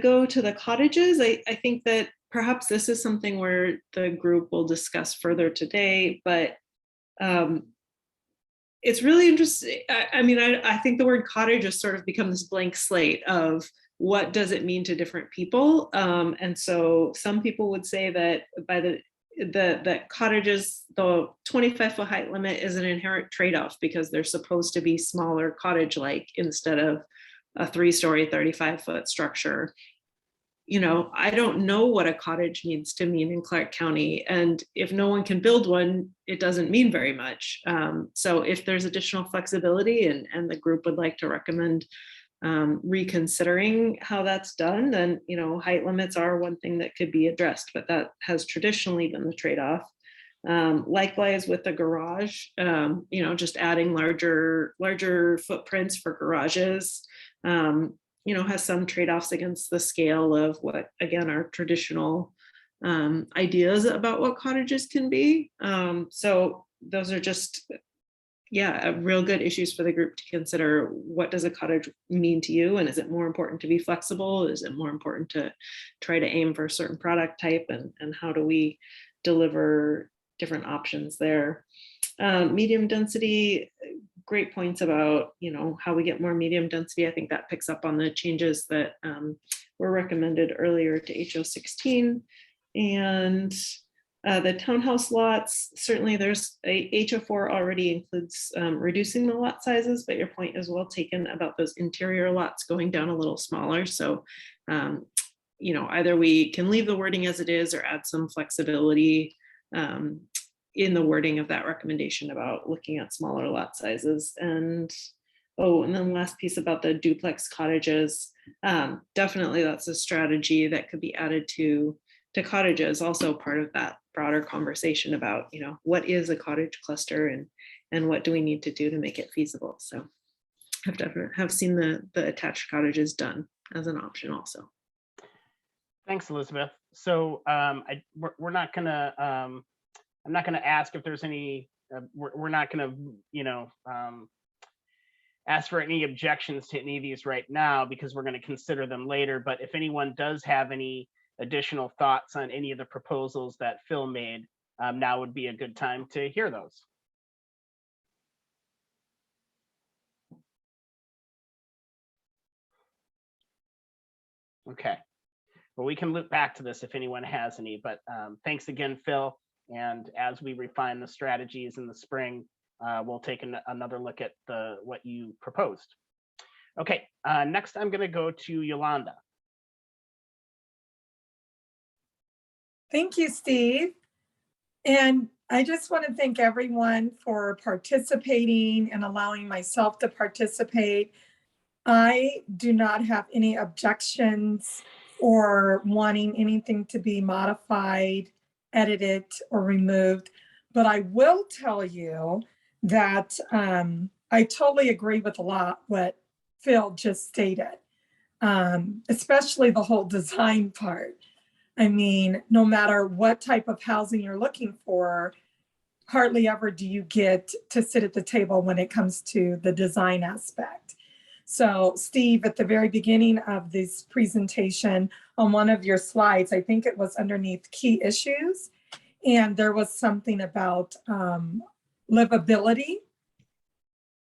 go to the cottages, I think that perhaps this is something where the group will discuss further today, but it's really interesting. I think the word cottage has sort of become this blank slate of what does it mean to different people. And so some people would say that by the cottages, the 25-foot height limit is an inherent trade-off because they're supposed to be smaller cottage-like instead of a 3-story, 35-foot structure. I don't know what a cottage needs to mean in Clark County. And if no one can build one, it doesn't mean very much. So if there's additional flexibility and the group would like to recommend reconsidering how that's done, then, height limits are one thing that could be addressed, but that has traditionally been the trade-off. Likewise with the garage, just adding larger footprints for garages, has some trade-offs against the scale of what, again, are traditional ideas about what cottages can be. So, those are just, yeah, real good issues for the group to consider. What does a cottage mean to you? And is it more important to be flexible? Is it more important to try to aim for a certain product type? And how do we deliver different options there? Medium density, great points about, you know, how we get more medium density. I think that picks up on the changes that were recommended earlier to HO16. And the townhouse lots, certainly there's a HO4 already includes reducing the lot sizes, but your point is well taken about those interior lots going down a little smaller. So, you know, either we can leave the wording as it is or add some flexibility in the wording of that recommendation about looking at smaller lot sizes. And and then last piece about the duplex cottages, definitely that's a strategy that could be added to cottages, also part of that broader conversation about, you know, what is a cottage cluster and what do we need to do to make it feasible. So I've definitely have seen the attached cottages done as an option also. Thanks, Elizabeth. So we're not gonna, I'm not gonna ask if there's any, we're not gonna, you know, ask for any objections to any of these right now because we're gonna consider them later. But if anyone does have any additional thoughts on any of the proposals that Phil made, now would be a good time to hear those. Okay, well, we can loop back to this if anyone has any, but thanks again, Phil. And as we refine the strategies in the spring, we'll take another look at what you proposed. Okay, next I'm gonna go to Yolanda. Thank you, Steve. And I just want to thank everyone for participating and allowing myself to participate. I do not have any objections or wanting anything to be modified, edited, or removed. But I will tell you that I totally agree with a lot what Phil just stated, especially the whole design part. I mean, no matter what type of housing you're looking for, hardly ever do you get to sit at the table when it comes to the design aspect. So Steve, at the very beginning of this presentation, on one of your slides, I think it was underneath key issues, and there was something about livability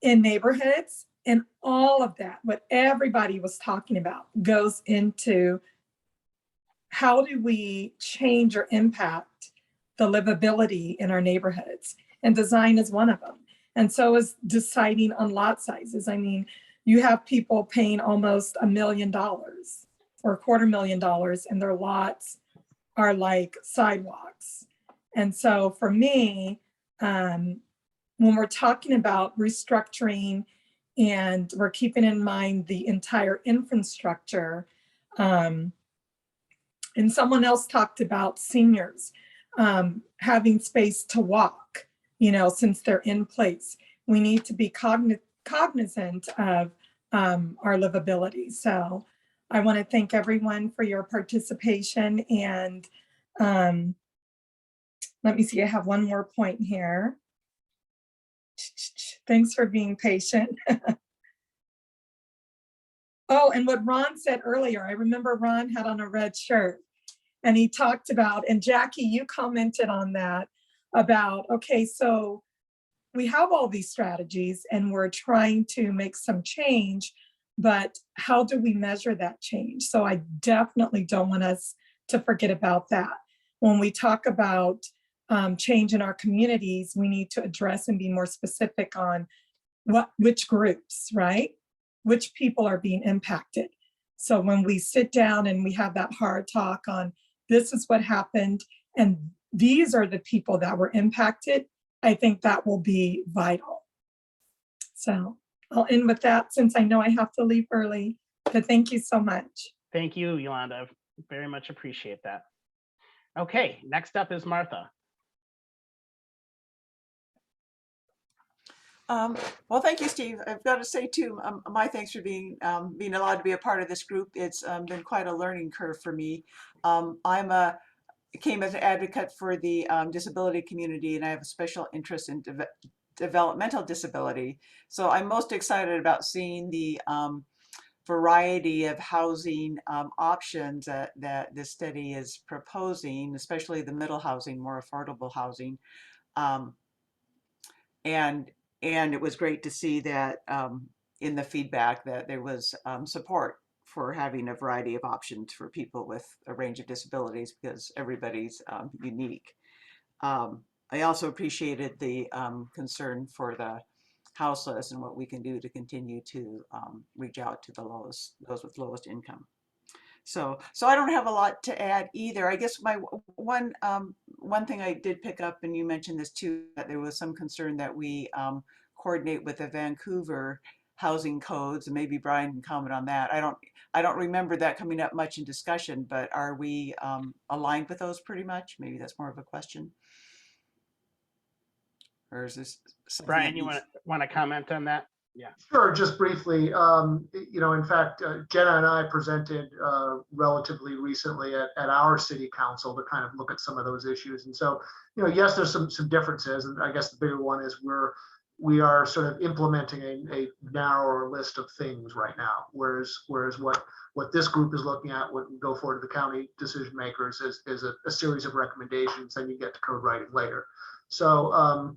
in neighborhoods, and all of that, what everybody was talking about, goes into how do we change or impact the livability in our neighborhoods? And design is one of them. And so is deciding on lot sizes. I mean, you have people paying almost $1 million or $250,000 and their lots are like sidewalks. And so for me, when we're talking about restructuring and we're keeping in mind the entire infrastructure, and someone else talked about seniors having space to walk, you know, since they're in place. We need to be cognizant of our livability. So I want to thank everyone for your participation. And let me see, I have one more point here. Thanks for being patient. Oh, and what Ron said earlier, I remember Ron had on a red shirt and he talked about, and Jackie, you commented on that about, okay, so we have all these strategies and we're trying to make some change, but how do we measure that change? So I definitely don't want us to forget about that. When we talk about change in our communities, we need to address and be more specific on which groups, right? Which people are being impacted. So when we sit down and we have that hard talk on this is what happened and these are the people that were impacted, I think that will be vital. So I'll end with that since I know I have to leave early, but thank you so much. Thank you, Yolanda. Very much appreciate that. Okay, next up is Martha. Well, thank you, Steve. I've got to say too, my thanks for being allowed to be a part of this group. It's been quite a learning curve for me. I'm a came as an advocate for the disability community, and I have a special interest in developmental disability. So I'm most excited about seeing the variety of housing options that this study is proposing, especially the middle housing, more affordable housing. And it was great to see that in the feedback that there was support for having a variety of options for people with a range of disabilities, because everybody's unique. I also appreciated the concern for the houseless and what we can do to continue to reach out to those with lowest income. So I don't have a lot to add either. I guess my one thing I did pick up, and you mentioned this too, that there was some concern that we coordinate with the Vancouver housing codes, and maybe Brian can comment on that. I don't remember that coming up much in discussion, but are we aligned with those pretty much? Maybe that's more of a question. Or is this something Brian, that you needs- want to comment on that? Yeah. Sure, just briefly. In fact, Jenna and I presented relatively recently at our city council to kind of look at some of those issues. And so, yes, there's some differences, and I guess the bigger one is we are sort of implementing a narrower list of things right now, whereas what this group is looking at, what we go forward to the county decision makers is a series of recommendations, and you get to code writing later. So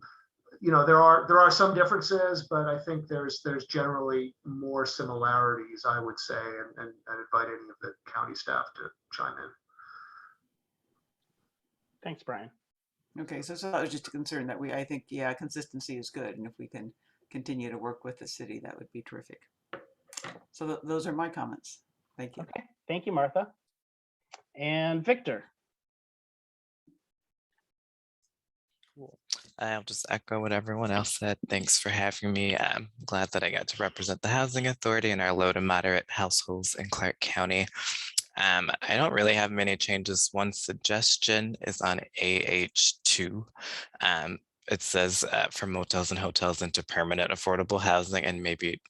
there are some differences, but I think there's generally more similarities, I would say, and invite any of the county staff to chime in. Thanks, Brian. Okay, so that was just a concern that I think, yeah, consistency is good, and if we can continue to work with the city, that would be terrific. So those are my comments. Thank you. Okay, thank you, Martha. And Victor. I'll just echo what everyone else said. Thanks for having me. I'm glad that I got to represent the Housing Authority and our low to moderate households in Clark County. I don't really have many changes. One suggestion is on AH2. It says for motels and hotels into permanent affordable housing, and maybe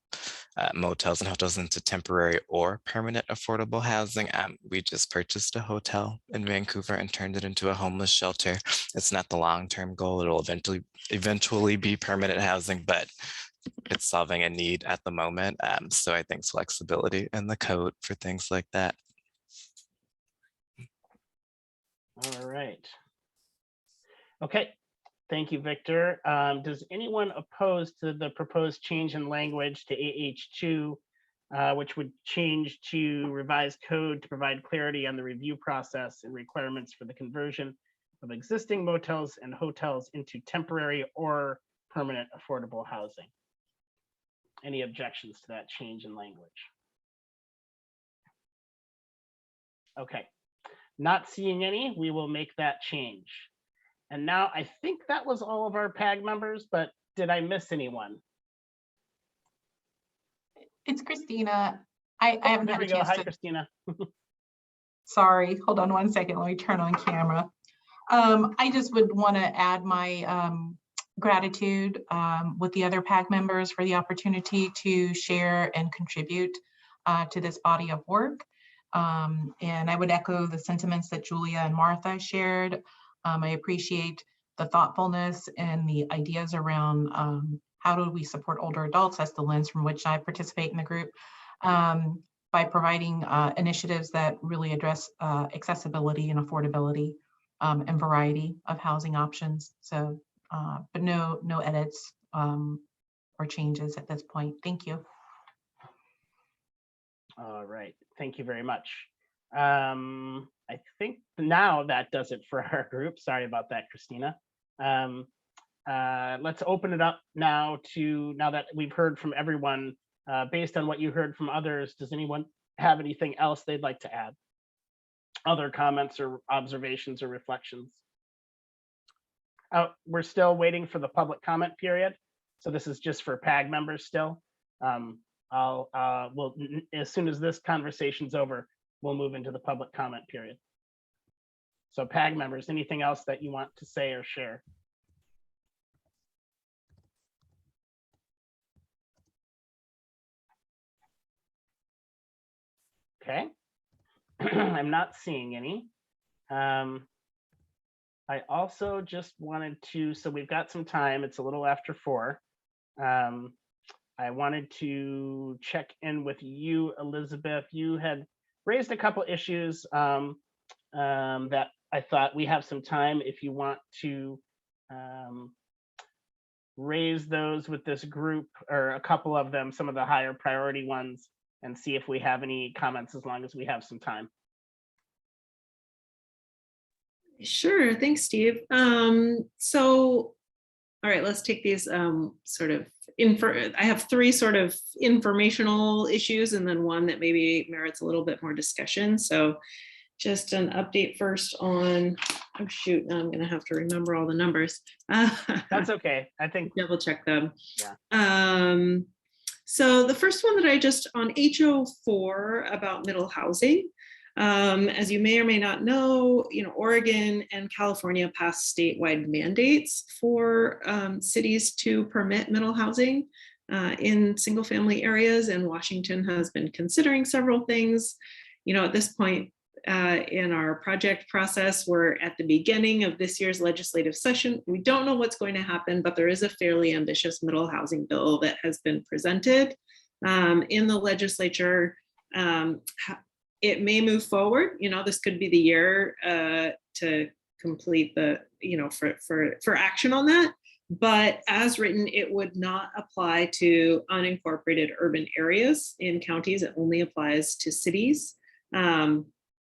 motels and hotels into temporary or permanent affordable housing. We just purchased a hotel in Vancouver and turned it into a homeless shelter. It's not the long-term goal. It'll eventually be permanent housing, but it's solving a need at the moment. So I think flexibility in the code for things like that. All right. Okay. Thank you, Victor. Does anyone oppose to the proposed change in language to AH2, which would change to revised code to provide clarity on the review process and requirements for the conversion of existing motels and hotels into temporary or permanent affordable housing? Any objections to that change in language? Okay, not seeing any, we will make that change. And now I think that was all of our PAG members, but did I miss anyone? It's Christina. I haven't There had we a go. chance Hi, to. Christina. Sorry, hold on one second. Let me turn on camera. I just would want to add my gratitude with the other PAG members for the opportunity to share and contribute to this body of work. And I would echo the sentiments that Julia and Martha shared. I appreciate the thoughtfulness and the ideas around how do we support older adults. That's the lens from which I participate in the group, by providing initiatives that really address accessibility and affordability and variety of housing options. So, but no edits or changes at this point. Thank you. All right, thank you very much. I think now that does it for our group. Sorry about that, Christina. Let's open it up now that we've heard from everyone, based on what you heard from others. Does anyone have anything else they'd like to add? Other comments or observations or reflections? We're still waiting for the public comment period. So this is just for PAG members still. We'll, as soon as this conversation's over, we'll move into the public comment period. So PAG members, anything else that you want to say or share? Okay. I'm not seeing any. I also just wanted to, so we've got some time, it's a little after 4. I wanted to check in with you, Elizabeth. You had raised a couple issues that I thought we have some time if you want to raise those with this group, or a couple of them, some of the higher priority ones, and see if we have any comments as long as we have some time. Sure, thanks, Steve. All right, let's take these sort of I have 3 sort of informational issues and then one that maybe merits a little bit more discussion. So just an update first on, oh shoot, now I'm gonna have to remember all the numbers. That's okay, I think. Double check them. Yeah. So the first one that I just, on HO4 about middle housing, as you may or may not know, Oregon and California passed statewide mandates for cities to permit middle housing in single family areas, and Washington has been considering several things. At this point in our project process, we're at the beginning of this year's legislative session. We don't know what's going to happen, but there is a fairly ambitious middle housing bill that has been presented in the legislature. It may move forward. This could be the year to complete the, for action on that. But as written, it would not apply to unincorporated urban areas in counties. It only applies to cities.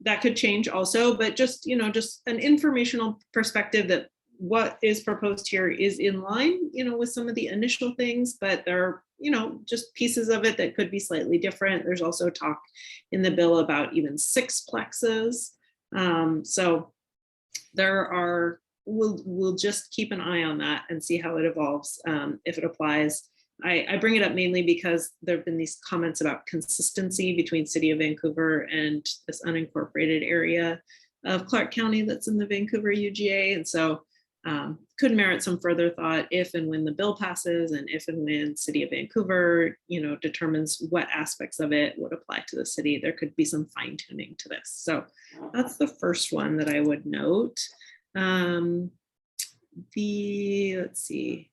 That could change also, but just an informational perspective that what is proposed here is in line, with some of the initial things, but there are, just pieces of it that could be slightly different. There's also talk in the bill about even 6 plexes. So there are, we'll just keep an eye on that and see how it evolves, if it applies. I bring it up mainly because there have been these comments about consistency between City of Vancouver and this unincorporated area of Clark County that's in the Vancouver UGA. And so could merit some further thought if and when the bill passes, and if and when City of Vancouver, determines what aspects of it would apply to the city. There could be some fine tuning to this. So that's the first one that I would note. Let's see.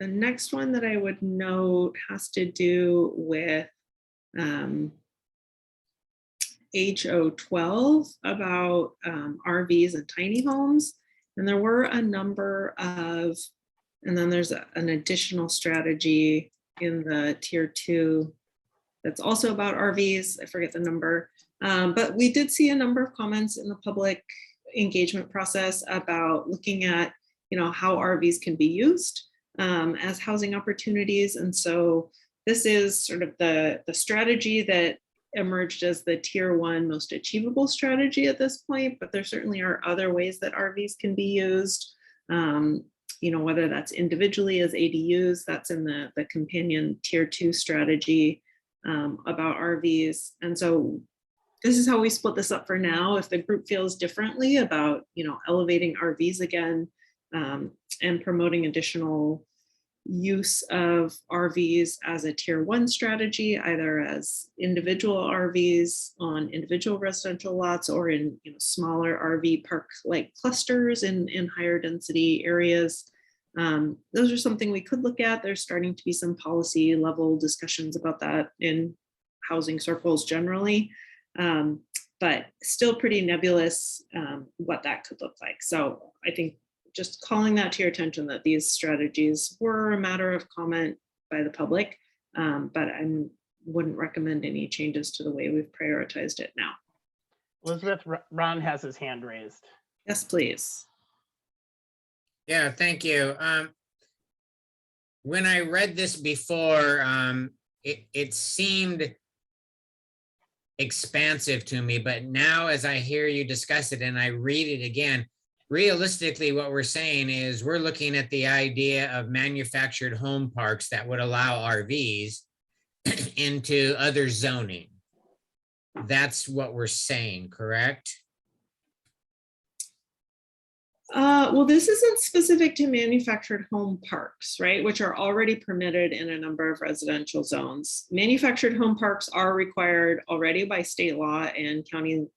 The next one that I would note has to do with HO12 about RVs and tiny homes. And there were a number of, and then there's an additional strategy in the tier 2 that's also about RVs. I forget the number, but we did see a number of comments in the public engagement process about looking at, how RVs can be used as housing opportunities. And so this is sort of the strategy that emerged as the tier 1 most achievable strategy at this point, but there certainly are other ways that RVs can be used, whether that's individually as ADUs, that's in the companion tier 2 strategy about RVs. And so this is how we split this up for now. If the group feels differently about, elevating RVs again and promoting additional use of RVs as a tier 1 strategy, either as individual RVs on individual residential lots or in smaller RV park like clusters in higher density areas. Those are something we could look at. There's starting to be some policy level discussions about that in housing circles generally, but still pretty nebulous what that could look like. So I think just calling that to your attention that these strategies were a matter of comment by the public, but I wouldn't recommend any changes to the way we've prioritized it now. Elizabeth, Ron has his hand raised. Yes, please. Yeah, thank you. When I read this before, it seemed expansive to me, but now as I hear you discuss it and I read it again, realistically, what we're saying is we're looking at the idea of manufactured home parks that would allow RVs into other zoning. That's what we're saying, correct? Well, this isn't specific to manufactured home parks, right, which are already permitted in a number of residential zones. Manufactured home parks are required already by state law and county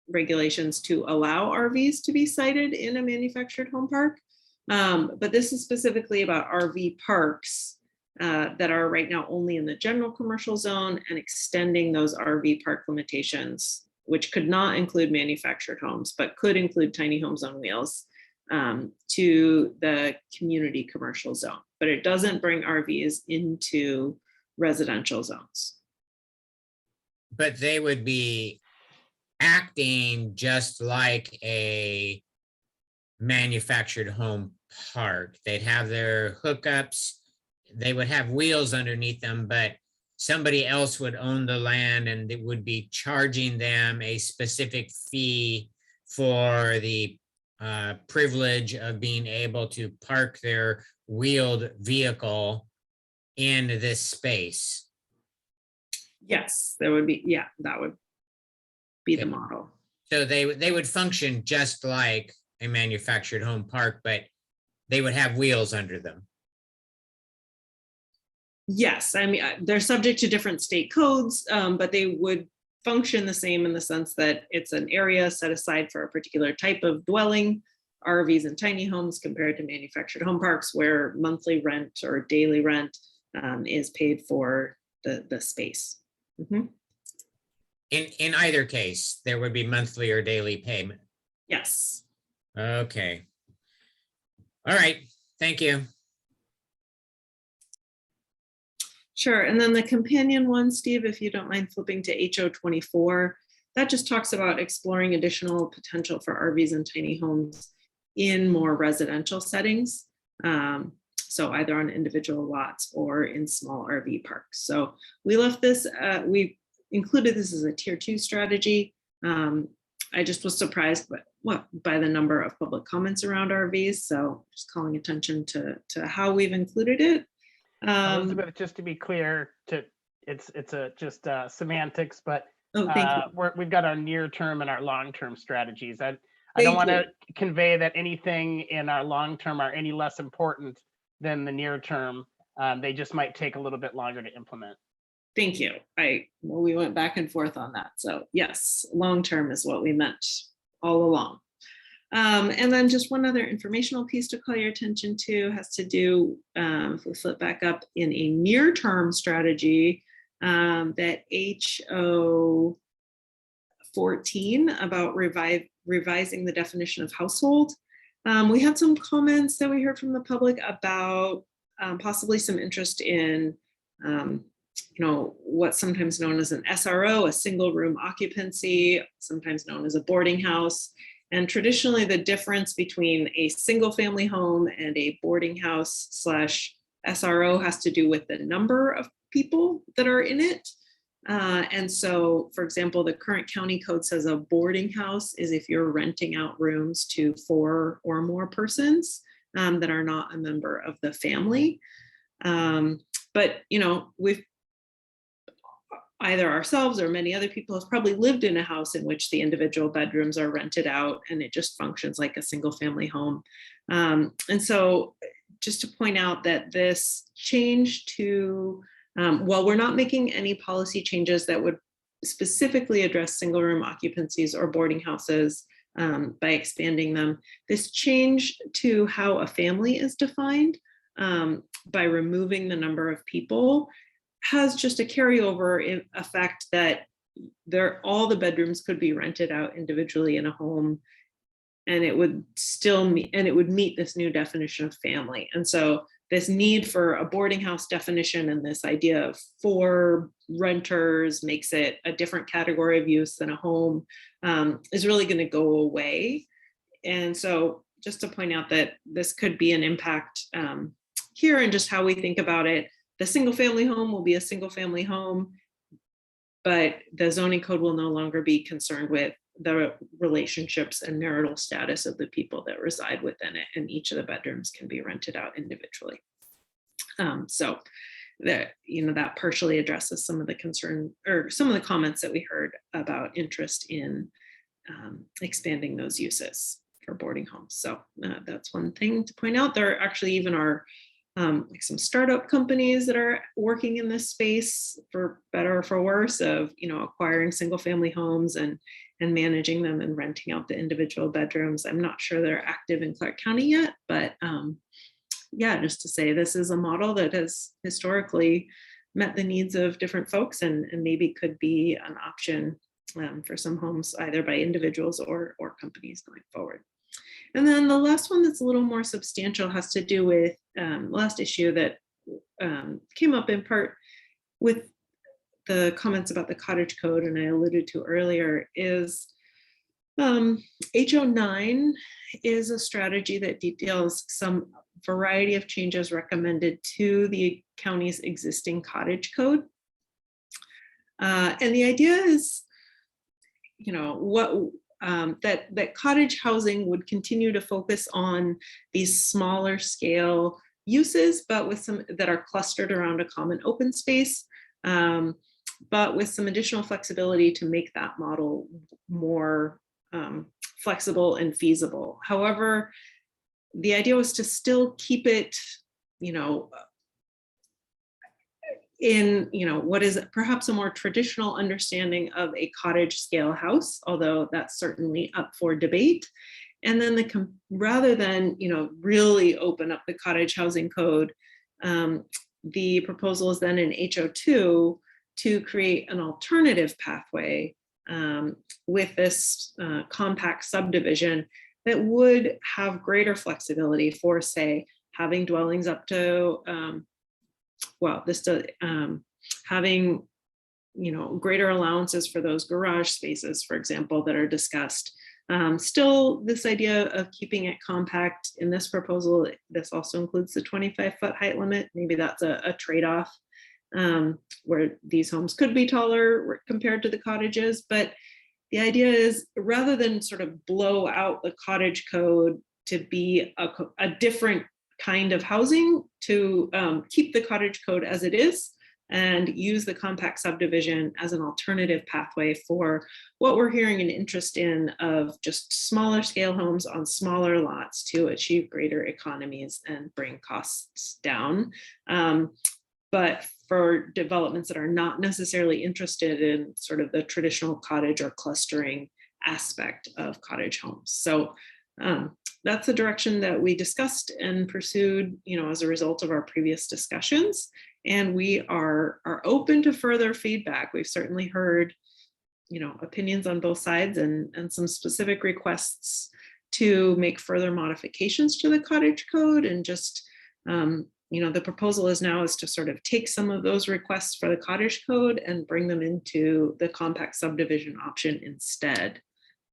regulations to allow RVs to be sited in a manufactured home park. But this is specifically about RV parks that are right now only in the general commercial zone, and extending those RV park limitations, which could not include manufactured homes, but could include tiny homes on wheels, to the community commercial zone. But it doesn't bring RVs into residential zones. But they would be acting just like a manufactured home park. They'd have their hookups, they would have wheels underneath them, but somebody else would own the land and it would be charging them a specific fee for the privilege of being able to park their wheeled vehicle in this space. Yes, there would be, yeah, that would be the model. So they would function just like a manufactured home park, but they would have wheels under them. Yes, I mean, they're subject to different state codes, but they would function the same in the sense that it's an area set aside for a particular type of dwelling, RVs and tiny homes, compared to manufactured home parks where monthly rent or daily rent is paid for the space. Mm-hmm. In either case, there would be monthly or daily payment. Yes. Okay. All right, thank you. Sure, and then the companion one, Steve, if you don't mind flipping to HO 24, that just talks about exploring additional potential for RVs and tiny homes in more residential settings. So either on individual lots or in small RV parks. So we left this, we included this as a tier 2 strategy. I just was surprised by the number of public comments around RVs. So just calling attention to how we've included it. Elizabeth, just to be clear, it's just semantics, but we've got our near-term and our long-term strategies. I don't want to convey that anything in our long-term are any less important than the near-term. They just might take a little bit longer to implement. Thank you. We went back and forth on that. So yes, long-term is what we meant all along. And then just one other informational piece to call your attention to has to do, if we flip back up, in a near-term strategy, that HO 14 about revising the definition of household. We had some comments that we heard from the public about possibly some interest in what's sometimes known as an SRO, a single room occupancy, sometimes known as a boarding house. And traditionally, the difference between a single family home and a boarding house / SRO has to do with the number of people that are in it. And so, for example, the current county code says a boarding house is if you're renting out rooms to 4 or more persons that are not a member of the family. But, we've either ourselves or many other people have probably lived in a house in which the individual bedrooms are rented out and it just functions like a single family home. And so just to point out that this change to, while we're not making any policy changes that would specifically address single room occupancies or boarding houses by expanding them, this change to how a family is defined by removing the number of people has just a carryover effect that all the bedrooms could be rented out individually in a home, and it would meet this new definition of family. And so this need for a boarding house definition and this idea of 4 renters makes it a different category of use than a home is really going to go away. And so just to point out that this could be an impact here and just how we think about it. The single family home will be a single family home, but the zoning code will no longer be concerned with the relationships and marital status of the people that reside within it, and each of the bedrooms can be rented out individually. So that partially addresses some of the concern or some of the comments that we heard about interest in expanding those uses for boarding homes. So that's one thing to point out. There actually even are like some startup companies that are working in this space, for better or for worse, of acquiring single family homes and and managing them and renting out the individual bedrooms. I'm not sure they're active in Clark County yet, but yeah, just to say this is a model that has historically met the needs of different folks and maybe could be an option for some homes, either by individuals or companies going forward. And then the last one that's a little more substantial has to do with last issue that came up in part with the comments about the cottage code, and I alluded to earlier, is HO9 is a strategy that details some variety of changes recommended to the county's existing cottage code. And the idea is, you know, that cottage housing would continue to focus on these smaller scale uses, but with some that are clustered around a common open space, but with some additional flexibility to make that model more flexible and feasible. However, the idea was to still keep it, you know, in, you know, what is perhaps a more traditional understanding of a cottage scale house, although that's certainly up for debate. And then rather than, you know, really open up the cottage housing code, the proposal is then in HO2 to create an alternative pathway with this compact subdivision that would have greater flexibility for, say, having dwellings up to, having, you know, greater allowances for those garage spaces, for example, that are discussed. Still, this idea of keeping it compact in this proposal, this also includes the 25-foot height limit. Maybe that's a trade-off where these homes could be taller compared to the cottages. But the idea is, rather than sort of blow out the cottage code to be a different kind of housing, to keep the cottage code as it is and use the compact subdivision as an alternative pathway for what we're hearing an interest in of just smaller scale homes on smaller lots to achieve greater economies and bring costs down. But for developments that are not necessarily interested in sort of the traditional cottage or clustering aspect of cottage homes. So that's the direction that we discussed and pursued, you know, as a result of our previous discussions. And we are open to further feedback. We've certainly heard, you know, opinions on both sides and some specific requests to make further modifications to the cottage code. And just, you know, the proposal is to sort of take some of those requests for the cottage code and bring them into the compact subdivision option instead.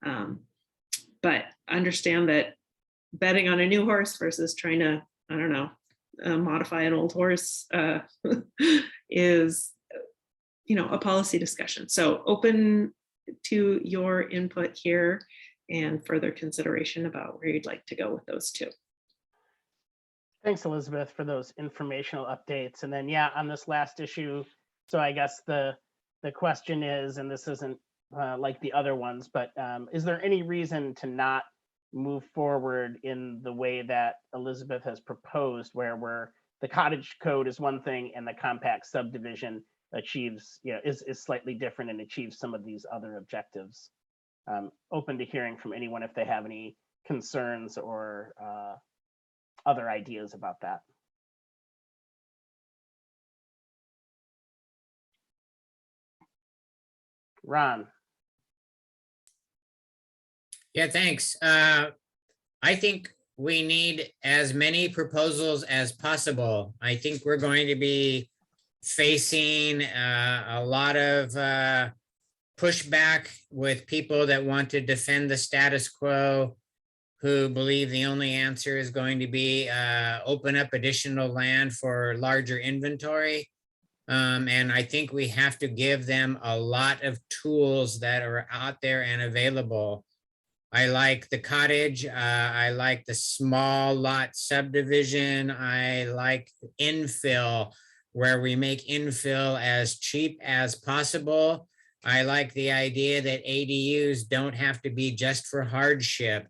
But understand that betting on a new horse versus trying to, I don't know, modify an old horse is, you know, a policy discussion. So open to your input here and further consideration about where you'd like to go with those two. Thanks, Elizabeth, for those informational updates. And then, yeah, on this last issue, so I guess the question is, and this isn't like the other ones, but is there any reason to not move forward in the way that Elizabeth has proposed, where the cottage code is one thing and the compact subdivision achieves, you know, is slightly different and achieves some of these other objectives? Open to hearing from anyone if they have any concerns or other ideas about that. Ron. Yeah, thanks. I think we need as many proposals as possible. I think we're going to be facing a lot of pushback with people that want to defend the status quo, who believe the only answer is going to be open up additional land for larger inventory. And I think we have to give them a lot of tools that are out there and available. I like the cottage. I like the small lot subdivision. I like infill, where we make infill as cheap as possible. I like the idea that ADUs don't have to be just for hardship.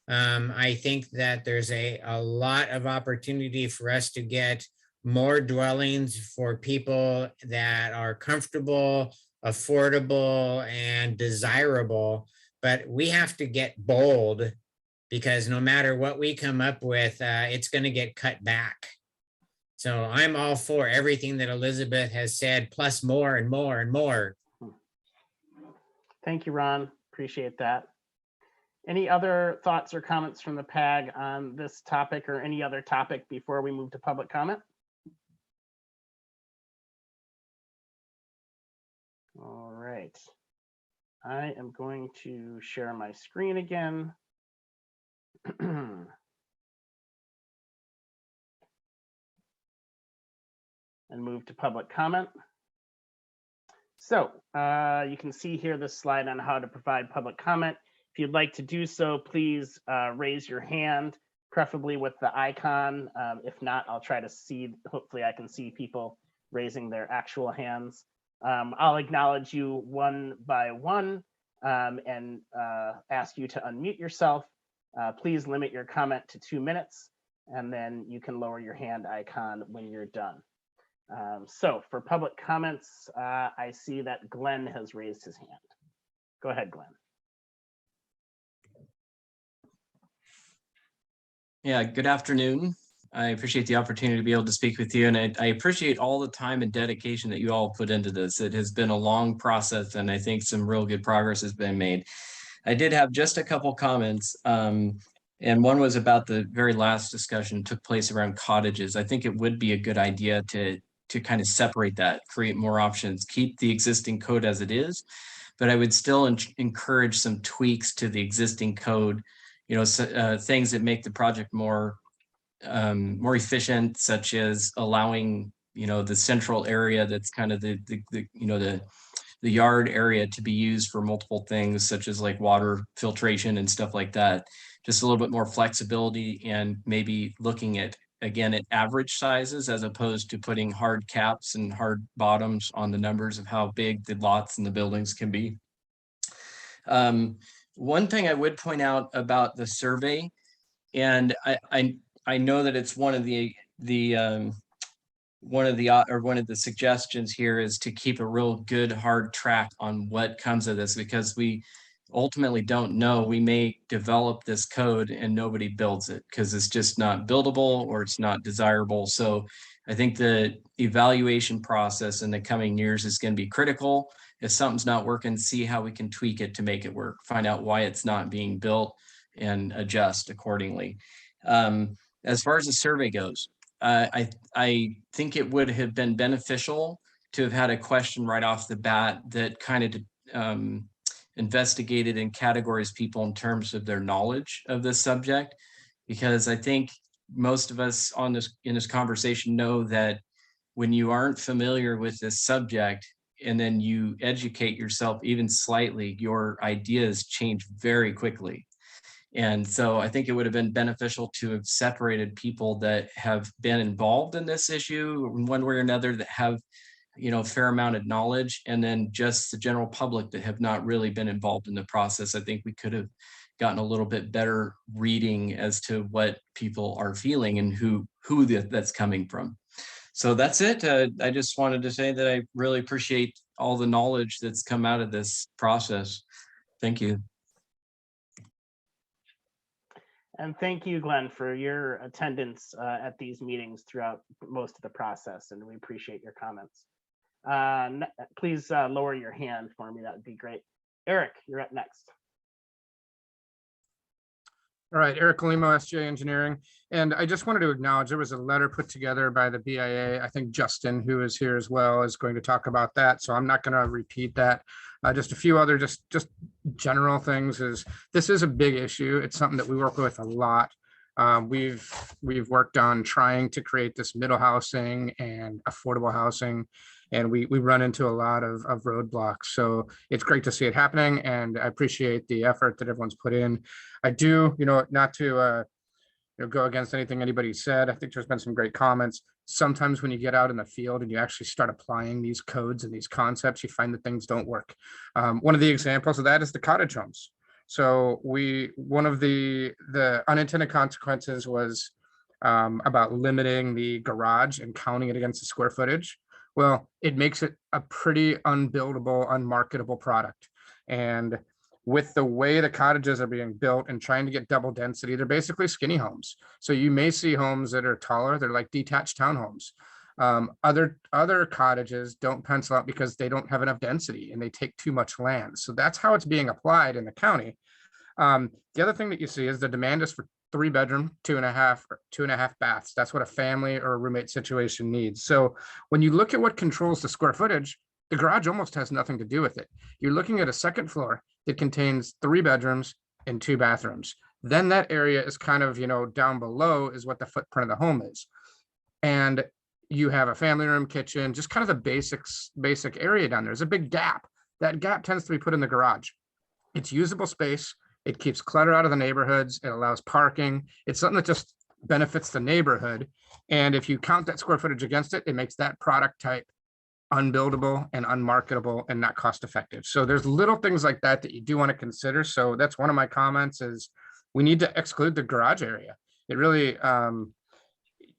I think that there's a lot of opportunity for us to get more dwellings for people that are comfortable affordable and desirable, but we have to get bold because no matter what we come up with, it's going to get cut back. So I'm all for everything that Elizabeth has said, plus more and more and more. Thank you, Ron. Appreciate that. Any other thoughts or comments from the PAG on this topic or any other topic before we move to public comment? All right. I am going to share my screen again. And move to public comment. So you can see here this slide on how to provide public comment. If you'd like to do so, please raise your hand, preferably with the icon. If not, I'll try to see, hopefully I can see people raising their actual hands. I'll acknowledge you one by one and ask you to unmute yourself. Please limit your comment to 2 minutes, and then you can lower your hand icon when you're done. So for public comments, I see that Glenn has raised his hand. Go ahead, Glenn. Yeah, good afternoon. I appreciate the opportunity to be able to speak with you, and I appreciate all the time and dedication that you all put into this. It has been a long process, and I think some real good progress has been made. I did have just a couple comments, and one was about the very last discussion took place around cottages. I think it would be a good idea to kind of separate that, create more options, keep the existing code as it is, but I would still encourage some tweaks to the existing code, you know, things that make the project more efficient, such as allowing, you know, the central area that's kind of the yard area to be used for multiple things, such as like water filtration and stuff like that. Just a little bit more flexibility, and maybe looking at, again, at average sizes as opposed to putting hard caps and hard bottoms on the numbers of how big the lots and the buildings can be. One thing I would point out about the survey, and I know that it's one of the suggestions here is to keep a real good hard track on what comes of this, because we ultimately don't know. We may develop this code and nobody builds it because it's just not buildable or it's not desirable. So I think the evaluation process in the coming years is going to be critical. If something's not working, see how we can tweak it to make it work, find out why it's not being built, and adjust accordingly. As far as the survey goes, I think it would have been beneficial to have had a question right off the bat that kind of investigated and categorized people in terms of their knowledge of this subject, because I think most of us in this conversation know that when you aren't familiar with this subject and then you educate yourself even slightly, your ideas change very quickly. And so I think it would have been beneficial to have separated people that have been involved in this issue in one way or another, that have, you know, a fair amount of knowledge, and then just the general public that have not really been involved in the process. I think we could have gotten a little bit better reading as to what people are feeling and who that's coming from. So that's it. I just wanted to say that I really appreciate all the knowledge that's come out of this process. Thank you. And thank you, Glenn, for your attendance at these meetings throughout most of the process, and we appreciate your comments. Please lower your hand for me. That would be great. Eric, you're up next. All right, Eric Limo, SJ Engineering. And I just wanted to acknowledge there was a letter put together by the BIA. I think Justin, who is here as well, is going to talk about that. So I'm not going to repeat that. Just a few other just general things is this is a big issue. It's something that we work with a lot. We've worked on trying to create this middle housing and affordable housing, and we run into a lot of roadblocks. So it's great to see it happening, and I appreciate the effort that everyone's put in. I do, not to go against anything anybody said. I think there's been some great comments. Sometimes when you get out in the field and you actually start applying these codes and these concepts, you find that things don't work. One of the examples of that is the cottage homes. So one of the unintended consequences was about limiting the garage and counting it against the square footage. Well, it makes it a pretty unbuildable, unmarketable product. And with the way the cottages are being built and trying to get double density, they're basically skinny homes. So you may see homes that are taller, they're like detached townhomes. Other cottages don't pencil out because they don't have enough density and they take too much land. So that's how it's being applied in the county. The other thing that you see is the demand is for 3-bedroom, 2.5 baths. That's what a family or a roommate situation needs. So when you look at what controls the square footage, the garage almost has nothing to do with it. You're looking at a second floor that contains 3 bedrooms and 2 bathrooms. Then that area is kind of, down below is what the footprint of the home is. And you have a family room, kitchen, just kind of the basic area down there. There's a big gap. That gap tends to be put in the garage. It's usable space. It keeps clutter out of the neighborhoods. It allows parking. It's something that just benefits the neighborhood. And if you count that square footage against it, it makes that product type unbuildable and unmarketable and not cost effective. So there's little things like that that you do want to consider. So that's one of my comments is we need to exclude the garage area. It really,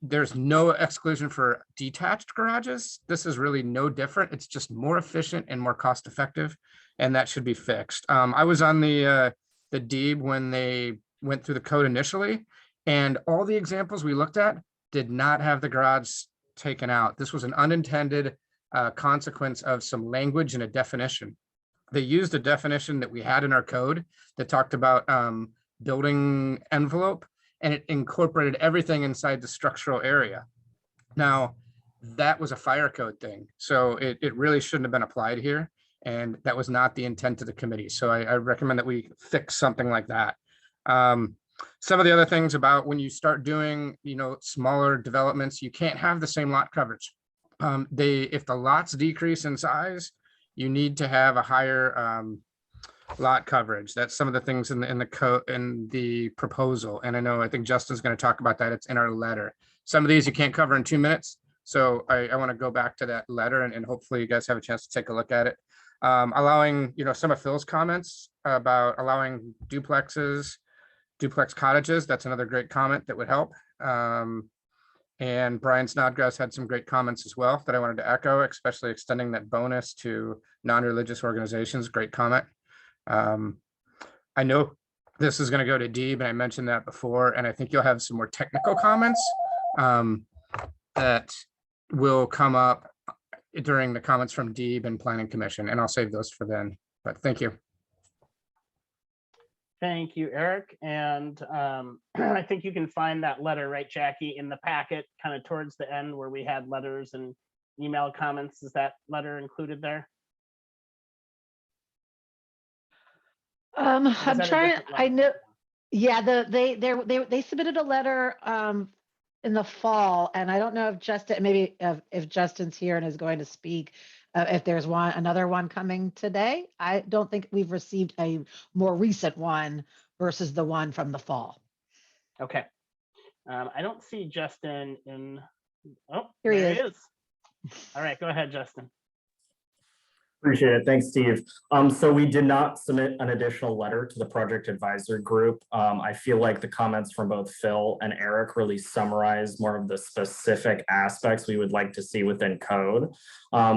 there's no exclusion for detached garages. This is really no different. It's just more efficient and more cost effective, and that should be fixed. I was on the DEEB when they went through the code initially, and all the examples we looked at did not have the garage taken out. This was an unintended consequence of some language and a definition. They used a definition that we had in our code that talked about building envelope, and it incorporated everything inside the structural area. Now, that was a fire code thing, so it really shouldn't have been applied here. And that was not the intent of the committee. So I recommend that we fix something like that. Some of the other things about when you start doing, smaller developments, you can't have the same lot coverage. If the lots decrease in size, you need to have a higher lot coverage. That's some of the things in the code in the proposal. And I think Justin's going to talk about that. It's in our letter. Some of these you can't cover in 2 minutes. So I want to go back to that letter and hopefully you guys have a chance to take a look at it. Allowing, some of Phil's comments about allowing duplex cottages. That's another great comment that would help. And Brian Snodgrass had some great comments as well that I wanted to echo, especially extending that bonus to non-religious organizations. Great comment. I know this is going to go to Deeb, and I mentioned that before, and I think you'll have some more technical comments that will come up during the comments from Deeb and Planning Commission, and I'll save those for then. But thank you. Thank you, Eric. And I think you can find that letter, right, Jackie, in the packet, kind of towards the end where we had letters and email comments. Is that letter included there? I'm trying, I know, yeah, they submitted a letter in the fall, and I don't know if Justin, maybe if Justin's here and is going to speak, if there's another one coming today. I don't think we've received a more recent one versus the one from the fall. Okay. I don't see Justin in, oh, Here he there is. he is. All right, go ahead, Justin. Appreciate it. Thanks, Steve. So we did not submit an additional letter to the project advisor group. I feel like the comments from both Phil and Eric really summarize more of the specific aspects we would like to see within code.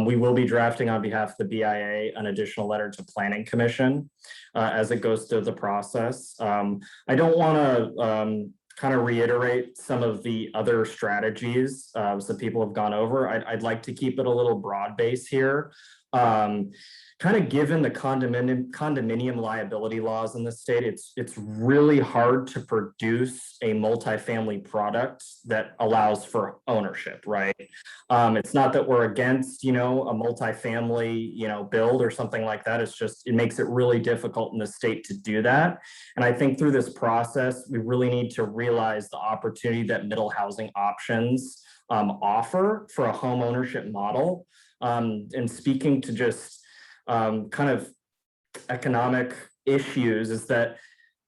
We will be drafting on behalf of the BIA an additional letter to Planning Commission as it goes through the process. I don't want to kind of reiterate some of the other strategies that people have gone over. I'd like to keep it a little broad base here. Kind of given the condominium liability laws in the state, it's really hard to produce a multifamily product that allows for ownership, right? It's not that we're against, a multifamily, build or something like that. It's just, it makes it really difficult in the state to do that. And I think through this process, we really need to realize the opportunity that middle housing options offer for a home ownership model. And speaking to just kind of economic issues is that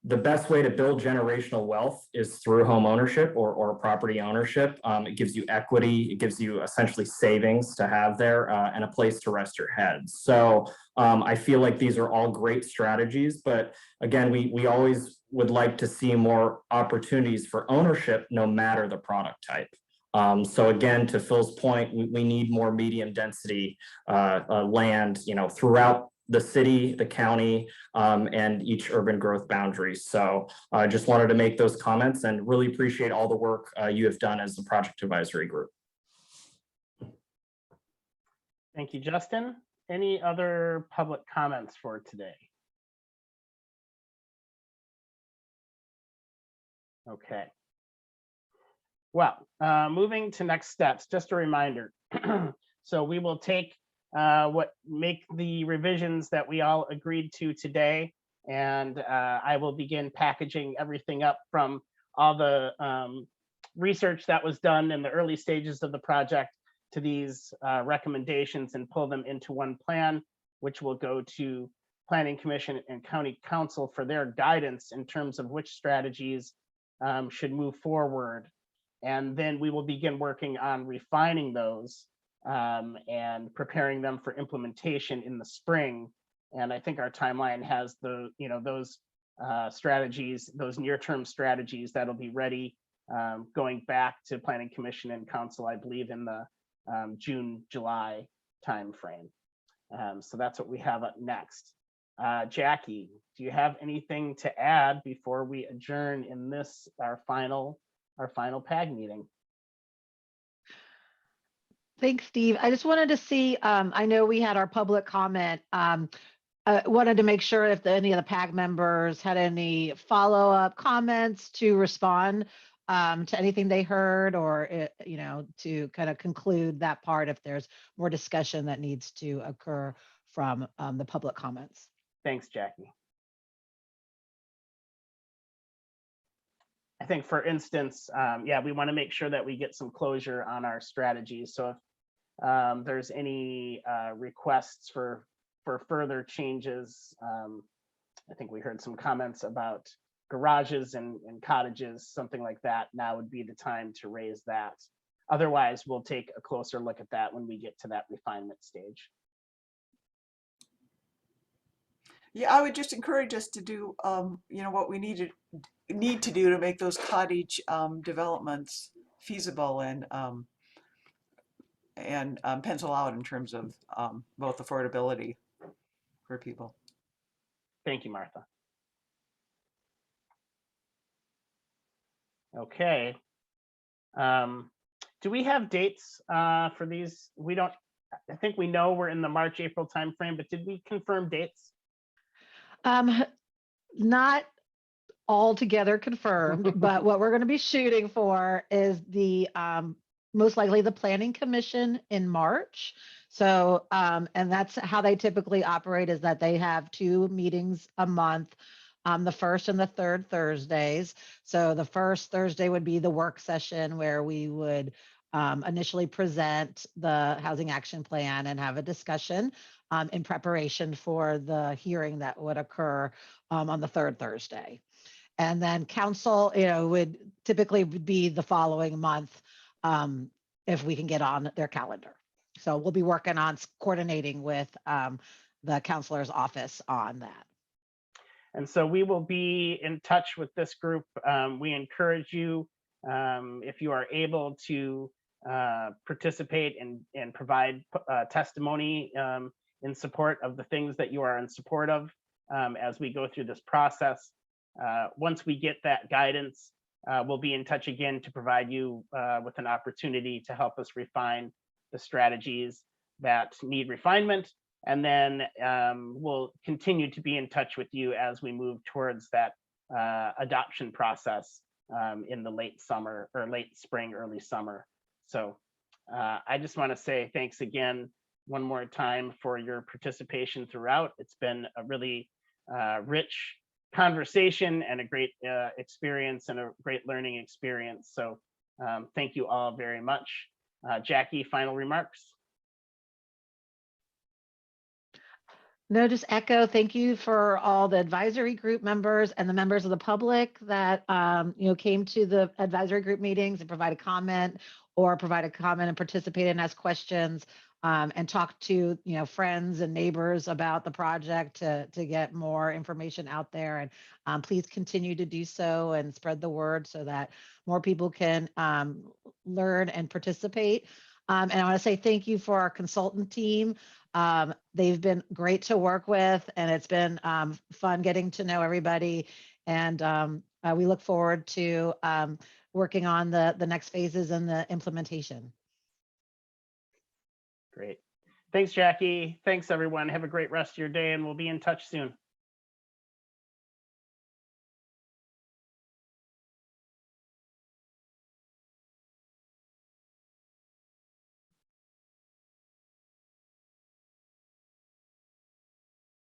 the best way to build generational wealth is through home ownership or property ownership. It gives you equity, it gives you essentially savings to have there and a place to rest your head. So I feel like these are all great strategies, but again, we always would like to see more opportunities for ownership no matter the product type. So again, to Phil's point, we need more medium density land, throughout the city, the county, and each urban growth boundary. So I just wanted to make those comments and really appreciate all the work you have done as the project advisory group. Thank you, Justin. Any other public comments for today? Okay. Well, moving to next steps, just a reminder. So we will make the revisions that we all agreed to today, and I will begin packaging everything up from all the research that was done in the early stages of the project to these recommendations and pull them into one plan, which will go to Planning Commission and County Council for their guidance in terms of which strategies should move forward. And then we will begin working on refining those and preparing them for implementation in the spring. And I think our timeline has those strategies, those near-term strategies that'll be ready going back to Planning Commission and Council, I believe, in the June, July timeframe. So that's what we have up next. Jackie, do you have anything to add before we adjourn in this, our final PAG meeting? Thanks, Steve. I just wanted to see, I know we had our public comment. Wanted to make sure if any of the PAG members had any follow-up comments to respond to anything they heard, or to kind of conclude that part if there's more discussion that needs to occur from the public comments. Thanks, Jackie. I think, for instance, we want to make sure that we get some closure on our strategies. So if there's any requests for further changes, I think we heard some comments about garages and cottages, something like that. Now would be the time to raise that. Otherwise, we'll take a closer look at that when we get to that refinement stage. Yeah, I would just encourage us to do, what we need to do to make those cottage developments feasible and pencil out in terms of both affordability for people. Thank you, Martha. Okay. Do we have dates for these? We don't. I think we know we're in the March, April timeframe, but did we confirm dates? Not altogether confirmed, but what we're going to be shooting for is the most likely the Planning Commission in March. So, and that's how they typically operate, is that they have 2 meetings a month, the first and the third Thursdays. So the first Thursday would be the work session where we would initially present the housing action plan and have a discussion in preparation for the hearing that would occur on the third Thursday. And then council, would typically be the following month if we can get on their calendar. So we'll be working on coordinating with the counselor's office on that. And so we will be in touch with this group. We encourage you, if you are able to participate and provide testimony in support of the things that you are in support of as we go through this process. Once we get that guidance, we'll be in touch again to provide you with an opportunity to help us refine the strategies that need refinement. And then we'll continue to be in touch with you as we move towards that adoption process in the late summer or late spring, early summer. So I just want to say thanks again one more time for your participation throughout. It's been a really rich conversation and a great experience and a great learning experience. So thank you all very much. Jackie, final remarks? No, just echo, thank you for all the advisory group members and the members of the public that came to the advisory group meetings and provide a comment and participate and ask questions. and talk to, friends and neighbors about the project to get more information out there. And please continue to do so and spread the word so that more people can learn and participate. And I want to say thank you for our consultant team. They've been great to work with, and it's been fun getting to know everybody. And we look forward to working on the next phases and the implementation. Great. Thanks, Jackie. Thanks, everyone. Have a great rest of your day, and we'll be in touch soon.